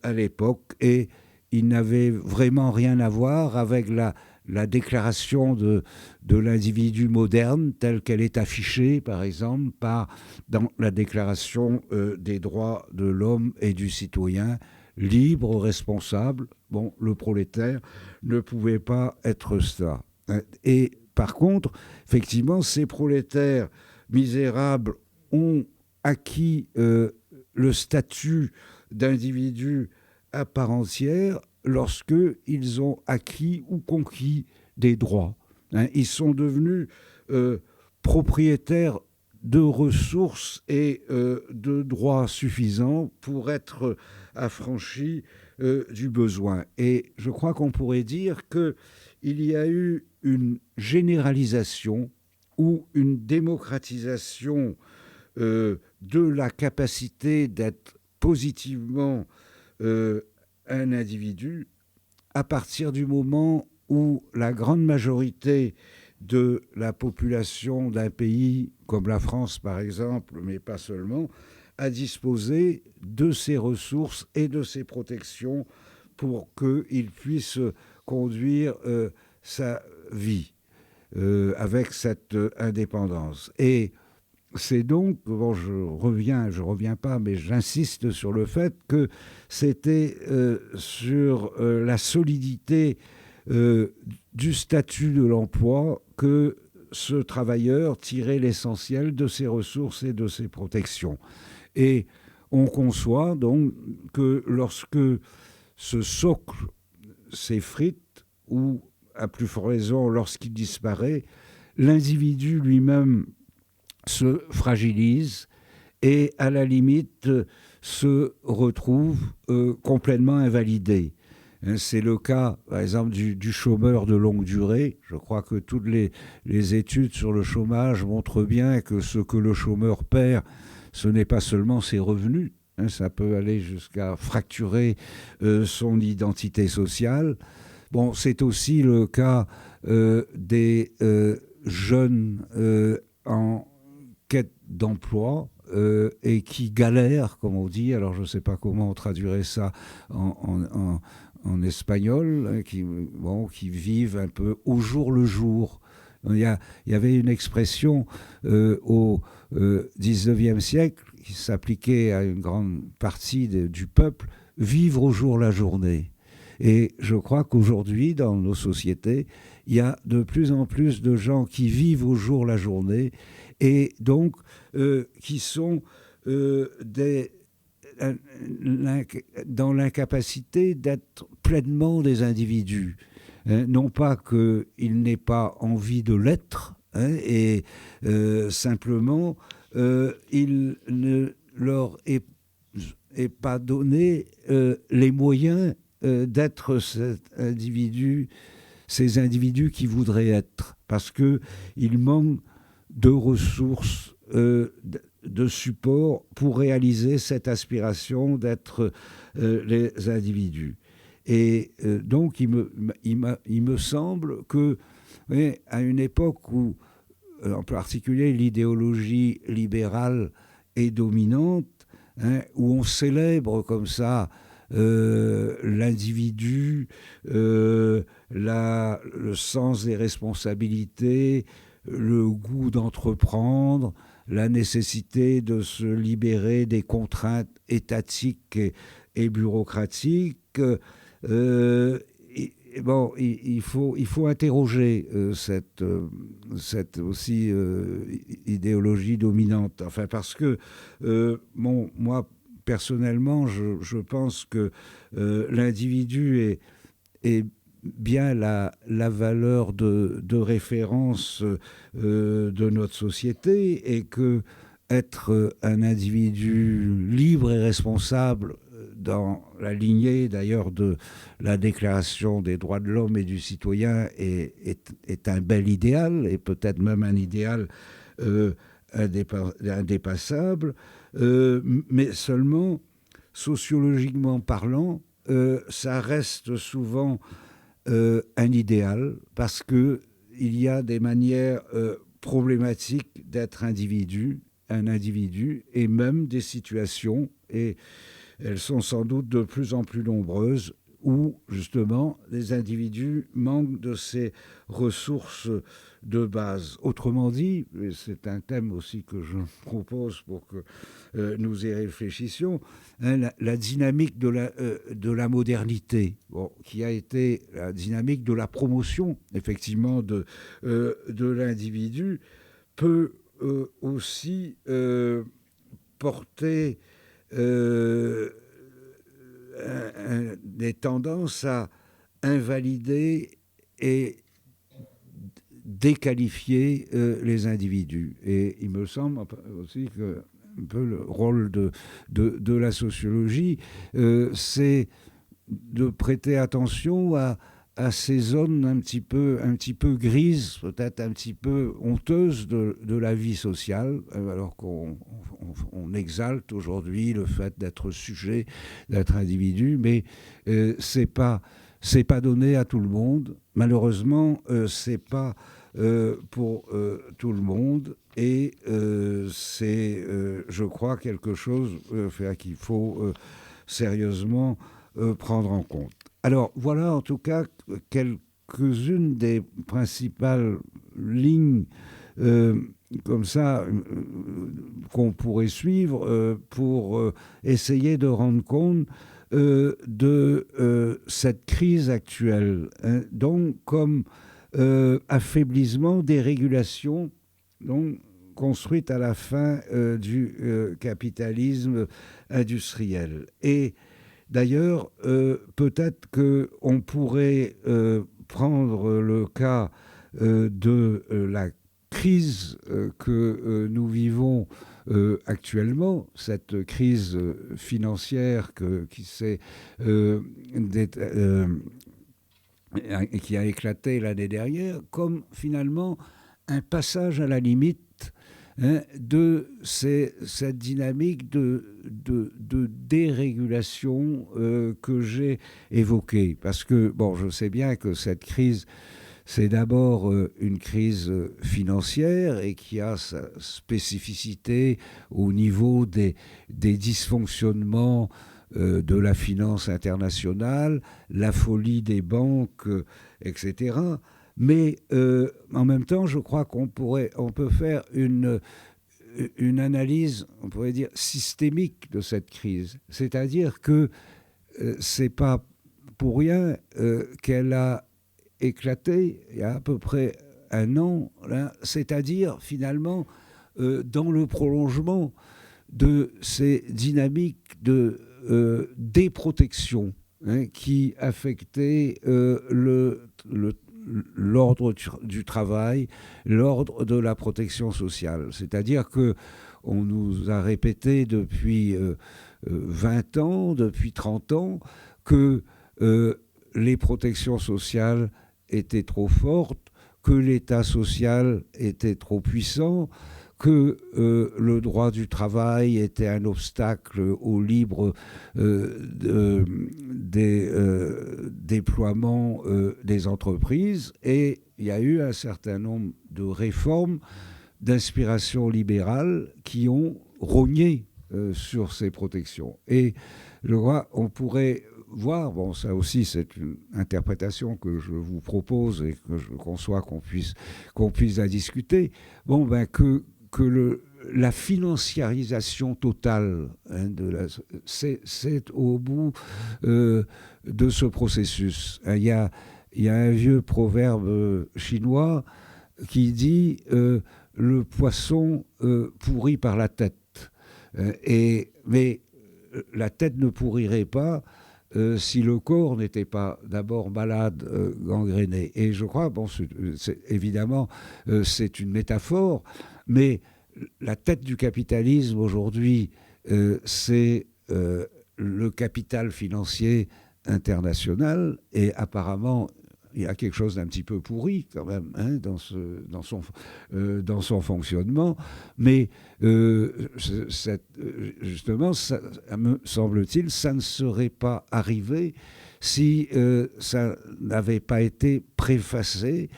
à l'époque, et ils n'avaient vraiment rien à voir avec la déclaration de l'individu moderne telle qu'elle est affichée, par exemple, dans la déclaration des droits de l'homme et du citoyen, libre, responsable. Bon, le prolétaire ne pouvait pas être ça. Et par contre, effectivement, ces prolétaires misérables ont acquis le statut d'individu à part entière lorsqu'ils ont acquis ou conquis des droits. Ils sont devenus propriétaires de ressources et de droits suffisants pour être affranchis du besoin. Et je crois qu'on pourrait dire qu'il y a eu une généralisation ou une démocratisation de la capacité d'être positivement un individu à partir du moment où la grande majorité de la population d'un pays comme la France par exemple, mais pas seulement, a disposé de ses ressources et de ses protections pour qu'il puisse conduire sa vie avec cette indépendance. Et c'est donc, bon, je reviens pas, mais j'insiste sur le fait que c'était sur la solidité du statut de l'emploi que ce travailleur tirait l'essentiel de ses ressources et de ses protections. Et on conçoit donc que lorsque ce socle s'effrite, ou à plus forte raison lorsqu'il disparaît, l'individu lui-même se fragilise et à la limite se retrouve complètement invalidé. C'est le cas, par exemple, du chômeur de longue durée. Je crois que toutes les études sur le chômage montrent bien que ce que le chômeur perd, ce n'est pas seulement ses revenus. Ça peut aller jusqu'à fracturer son identité sociale. Bon, c'est aussi le cas des jeunes en quête d'emploi et qui galèrent, comme on dit. Alors, je ne sais pas comment on traduirait ça en espagnol, qui vivent un peu au jour le jour. Il y avait une expression au XIXe siècle qui s'appliquait à une grande partie du peuple, vivre au jour la journée. Et je crois qu'aujourd'hui, dans nos sociétés, il y a de plus en plus de gens qui vivent au jour la journée et donc qui sont dans l'incapacité d'être pleinement des individus. Non pas qu'ils n'aient pas envie de l'être, et simplement il ne leur est pas donné les moyens d'être ces individus qui voudraient être, parce qu'il manque de ressources, de support pour réaliser cette aspiration d'être les individus. Et donc, il me semble que, oui, à une époque où, en particulier, l'idéologie libérale est dominante, où on célèbre comme ça l'individu, le sens des responsabilités, le goût d'entreprendre, la nécessité de se libérer des contraintes étatiques et bureaucratiques. Bon, il faut interroger cette aussi idéologie dominante. Enfin, parce que moi, personnellement, je pense que l'individu est bien la valeur de référence de notre société, et que être un individu libre et responsable, dans la lignée d'ailleurs de la Déclaration des droits de l'homme et du citoyen, est un bel idéal, et peut-être même un idéal indépassable, mais seulement, sociologiquement parlant, ça reste souvent un idéal, parce qu'il y a des manières problématiques d'être un individu, et même des situations, et elles sont sans doute de plus en plus nombreuses, où justement les individus manquent de ces ressources de base. Autrement dit, et c'est un thème aussi que je propose pour que nous y réfléchissions, la dynamique de la modernité, qui a été la dynamique de la promotion, effectivement, de l'individu, peut aussi porter des tendances à invalider et déqualifier les individus. Et il me semble aussi que un peu le rôle de la sociologie, c'est de prêter attention à ces zones un petit peu grises, peut-être un petit peu honteuses de la vie sociale, alors qu'on exalte aujourd'hui le fait d'être sujet, d'être individu, mais c'est pas donné à tout le monde. Malheureusement, c'est pas pour tout le monde, et c'est, je crois, quelque chose qu'il faut sérieusement prendre en compte. Alors, voilà en tout cas quelques-unes des principales lignes comme ça qu'on pourrait suivre pour essayer de rendre compte de cette crise actuelle, donc comme affaiblissement des régulations donc construites à la fin du capitalisme industriel. Et d'ailleurs, peut-être qu'on pourrait prendre le cas de la crise que nous vivons actuellement, cette crise financière qui a éclaté l'année dernière, comme finalement un passage à la limite de cette dynamique de dérégulation que j'ai évoquée. Parce que, je sais bien que cette crise, c'est d'abord une crise financière, et qui a sa spécificité au niveau des dysfonctionnements de la finance internationale, la folie des banques, etc. Mais en même temps, je crois qu'on peut faire une analyse, on pourrait dire, systémique de cette crise. C'est-à-dire que c'est pas pour rien qu'elle a éclaté il y a à peu près un an, là, c'est-à-dire finalement dans le prolongement de ces dynamiques de déprotection qui affectaient l'ordre du travail, l'ordre de la protection sociale. C'est-à-dire que on nous a répété depuis 20 ans, depuis 30 ans, que les protections sociales étaient trop fortes, que l'État social était trop puissant, que le droit du travail était un obstacle au libre déploiement des entreprises. Et il y a eu un certain nombre de réformes d'inspiration libérale qui ont rogné sur ces protections. Et je crois on pourrait voir, bon, ça aussi c'est une interprétation que je vous propose et que je conçois qu'on puisse la discuter, bon, ben, que la financiarisation totale c'est au bout de ce processus. Il y a un vieux proverbe chinois qui dit le poisson pourrit par la tête. Mais la tête ne pourrirait pas si le corps n'était pas d'abord malade, gangréné. Et je crois, bon, évidemment, c'est une métaphore, mais la tête du capitalisme aujourd'hui, c'est le capital financier international, et apparemment, il y a quelque chose d'un petit peu pourri quand même dans son fonctionnement, mais justement, ça me semble-t-il, ça ne serait pas arrivé si ça n'avait pas été préparé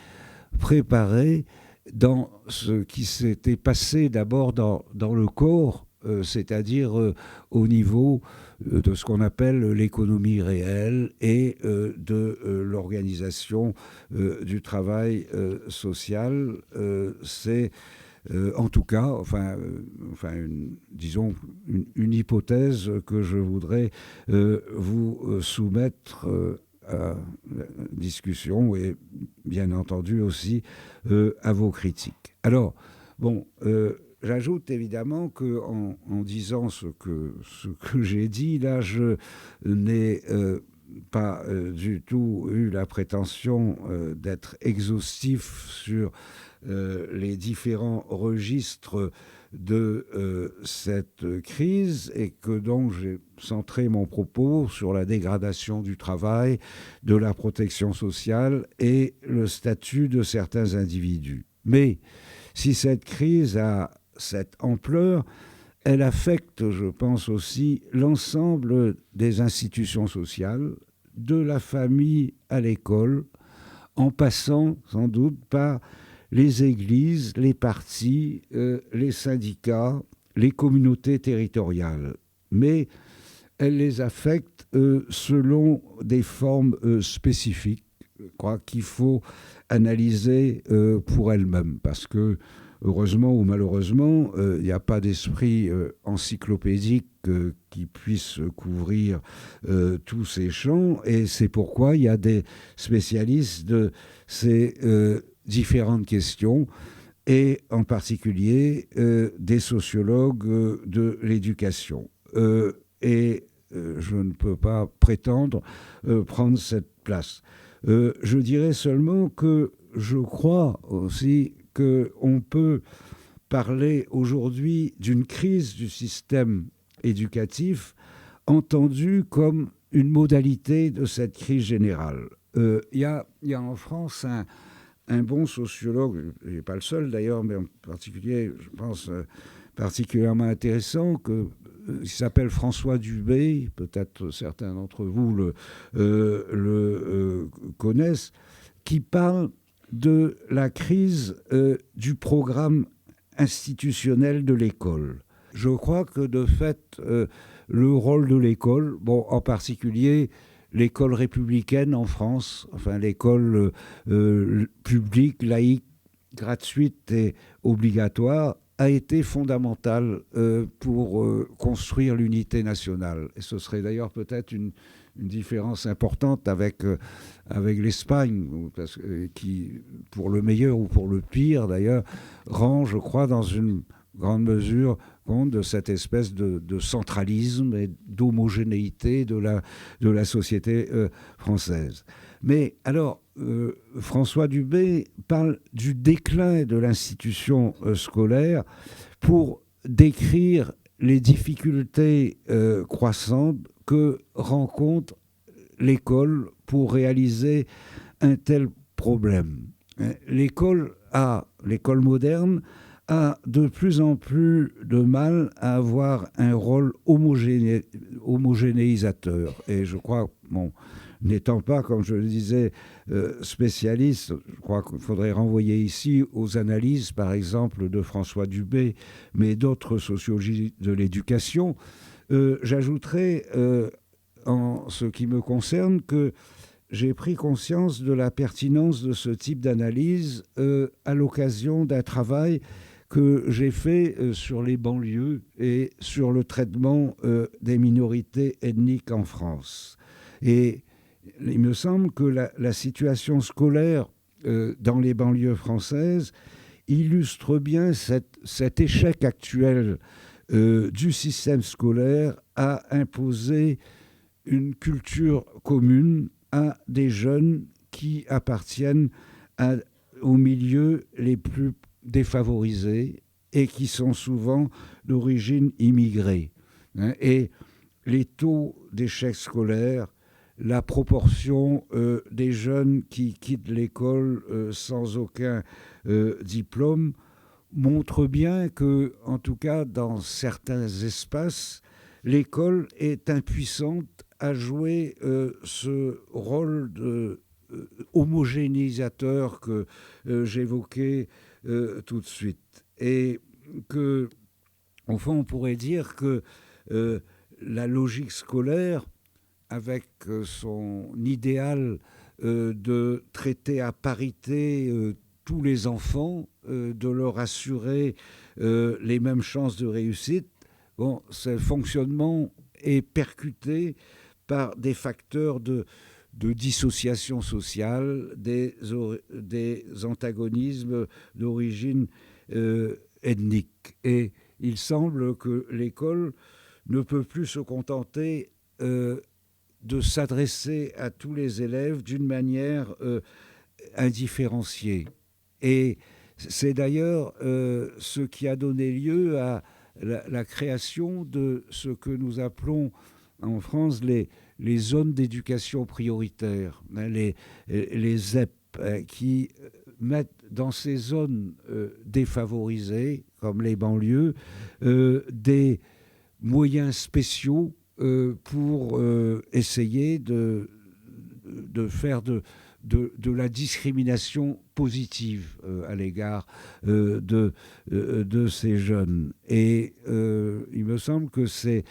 dans ce qui s'était passé d'abord dans le corps, c'est-à-dire au niveau de ce qu'on appelle l'économie réelle et de l'organisation du travail social. C'est en tout cas, disons, une hypothèse que je voudrais vous soumettre à la discussion et bien entendu aussi à vos critiques. Alors, bon, j'ajoute évidemment qu'en disant ce que j'ai dit, là, je n'ai pas du tout eu la prétention d'être exhaustif sur les différents registres de cette crise, et que donc j'ai centré mon propos sur la dégradation du travail, de la protection sociale et le statut de certains individus. Mais si cette crise a cette ampleur, elle affecte, je pense aussi, l'ensemble des institutions sociales, de la famille à l'école, en passant sans doute par les églises, les partis, les syndicats, les communautés territoriales. Mais elle les affecte selon des formes spécifiques, je crois qu'il faut analyser pour elles-mêmes, parce que heureusement ou malheureusement, il n'y a pas d'esprit encyclopédique qui puisse couvrir tous ces champs, et c'est pourquoi il y a des spécialistes de ces différentes questions, et en particulier des sociologues de l'éducation. Et je ne peux pas prétendre prendre cette place. Je dirais seulement que je crois aussi qu'on peut parler aujourd'hui d'une crise du système éducatif entendue comme une modalité de cette crise générale. Il y a en France un bon sociologue, il n'est pas le seul d'ailleurs, mais en particulier, je pense, particulièrement intéressant, qui s'appelle François Dubé, peut-être certains d'entre vous le connaissent, qui parle de la crise du programme institutionnel de l'école. Je crois que de fait, le rôle de l'école, bon, en particulier l'école républicaine en France, enfin l'école publique, laïque, gratuite et obligatoire, a été fondamental pour construire l'unité nationale. Et ce serait d'ailleurs peut-être une différence importante avec l'Espagne, qui, pour le meilleur ou pour le pire d'ailleurs, rend, je crois, dans une grande mesure compte de cette espèce de centralisme et d'homogénéité de la société française. Mais alors, François Dubé parle du déclin de l'institution scolaire pour décrire les difficultés croissantes que rencontre l'école pour réaliser un tel problème. L'école moderne a de plus en plus de mal à avoir un rôle homogénéisateur. Et je crois, n'étant pas, comme je le disais, spécialiste, je crois qu'il faudrait renvoyer ici aux analyses, par exemple, de François Dubé, mais d'autres sociologistes de l'éducation. J'ajouterais, en ce qui me concerne, que j'ai pris conscience de la pertinence de ce type d'analyse à l'occasion d'un travail que j'ai fait sur les banlieues et sur le traitement des minorités ethniques en France. Et il me semble que la situation scolaire dans les banlieues françaises illustre bien cet échec actuel du système scolaire à imposer une culture commune à des jeunes qui appartiennent aux milieux les plus défavorisés et qui sont souvent d'origine immigrée. Et les taux d'échec scolaire, la proportion des jeunes qui quittent l'école sans aucun diplôme montrent bien que, en tout cas dans certains espaces, l'école est impuissante à jouer ce rôle de homogénéisateur que j'évoquais tout de suite. Et que, au fond, on pourrait dire que la logique scolaire, avec son idéal de traiter à parité tous les enfants, de leur assurer les mêmes chances de réussite, ce fonctionnement est percuté par des facteurs de dissociation sociale, des antagonismes d'origine ethnique. Et il semble que l'école ne peut plus se contenter de s'adresser à tous les élèves d'une manière indifférenciée. Et c'est d'ailleurs ce qui a donné lieu à la création de ce que nous appelons en France les zones d'éducation prioritaire, les ZEP, qui mettent dans ces zones défavorisées, comme les banlieues, des moyens spéciaux pour essayer de faire de la discrimination positive à l'égard de ces jeunes. Et il me semble que ces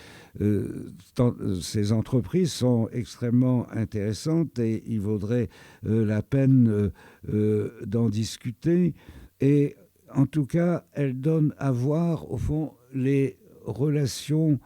entreprises sont extrêmement intéressantes et il vaudrait la peine d'en discuter. Et en tout cas, elles donnent à voir, au fond, les relations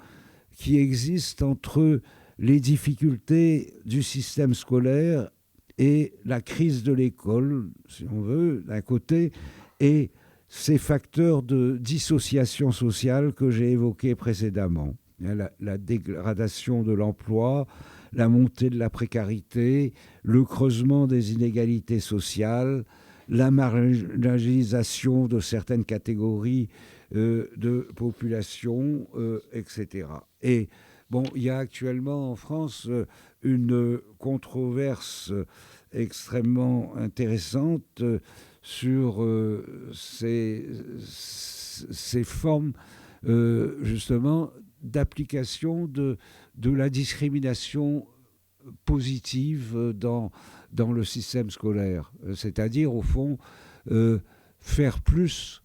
qui existent entre les difficultés du système scolaire et la crise de l'école, si on veut, d'un côté, et ces facteurs de dissociation sociale que j'ai évoqués précédemment. La dégradation de l'emploi, la montée de la précarité, le creusement des inégalités sociales, la marginalisation de certaines catégories de population, etc. Et il y a actuellement en France une controverse extrêmement intéressante sur ces formes justement d'application de la discrimination positive dans le système scolaire. C'est-à-dire, au fond, faire plus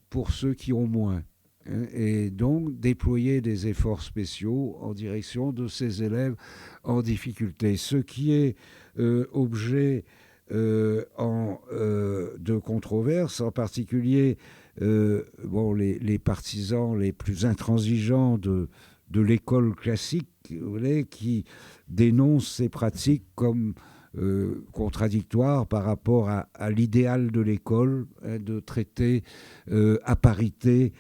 pour ceux qui ont moins. Et donc de des efforts spéciaux en direction de ces élèves en difficulté. Ce qui est objet de controverses, en particulier les partisans les plus intransigeants de l'école classique, vous voyez, qui dénoncent ces pratiques comme contradictoires par rapport à l'idéal de l'école, de traiter à parité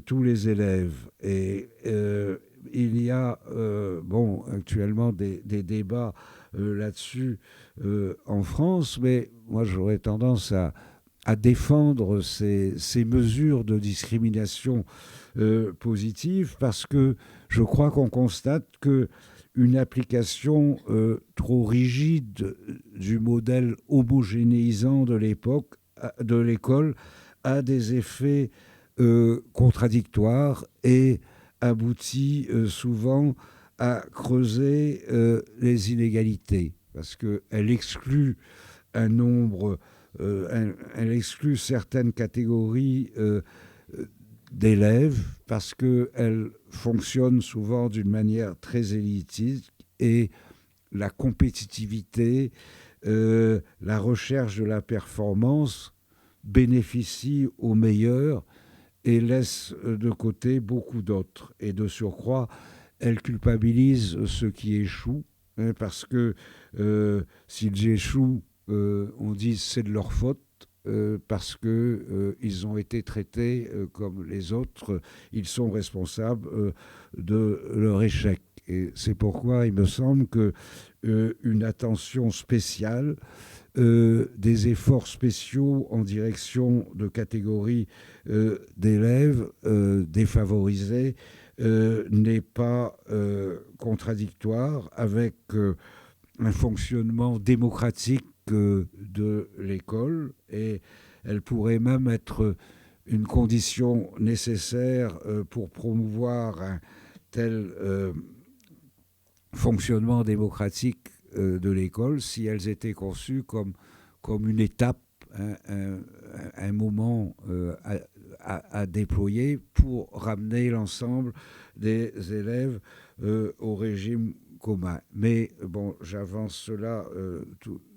tous les élèves. Et il y a actuellement des débats là-dessus en France, mais moi j'aurais tendance à défendre ces mesures de discrimination positive, parce que je crois qu'on constate qu'une application trop rigide du modèle homogénéisant de l'école a des effets contradictoires et aboutit souvent à creuser les inégalités, parce qu'elle exclut un nombre, elle exclut certaines catégories d'élèves, parce qu'elle fonctionne souvent d'une manière très élitiste, et la compétitivité, la recherche de la performance bénéficie aux meilleurs et laisse de côté beaucoup d'autres. Et de surcroît, elle culpabilise ceux qui échouent, hein, parce que s'ils échouent, on dit c'est de leur faute, parce qu'ils ont été traités comme les autres, ils sont responsables de leur échec. Et c'est pourquoi il me semble qu'une attention spéciale, des efforts spéciaux en direction de catégories d'élèves défavorisés n'est pas contradictoire avec un fonctionnement démocratique de l'école, et elle pourrait même être une condition nécessaire pour promouvoir un tel fonctionnement démocratique de l'école, si elles étaient conçues comme une étape, un moment à déployer pour ramener l'ensemble des élèves au régime commun. Mais bon, j'avance cela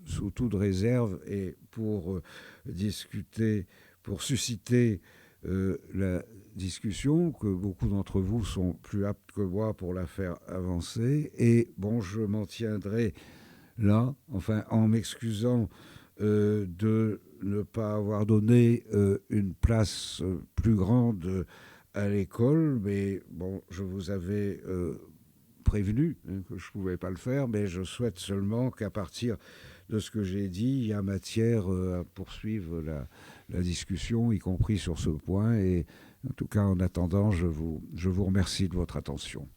sous toute réserve, et pour discuter, pour susciter la discussion, que beaucoup d'entre vous sont plus aptes que moi pour la faire avancer. Et bon, je m'en tiendrai là, enfin, en m'excusant de ne pas avoir donné une place plus grande à l'école, mais bon, je vous avais prévenu que je ne pouvais pas le faire, mais je souhaite seulement qu'à partir de ce que j'ai dit, il y a matière à poursuivre la discussion, y compris sur ce point. Et en tout cas, en attendant, je vous remercie de votre attention.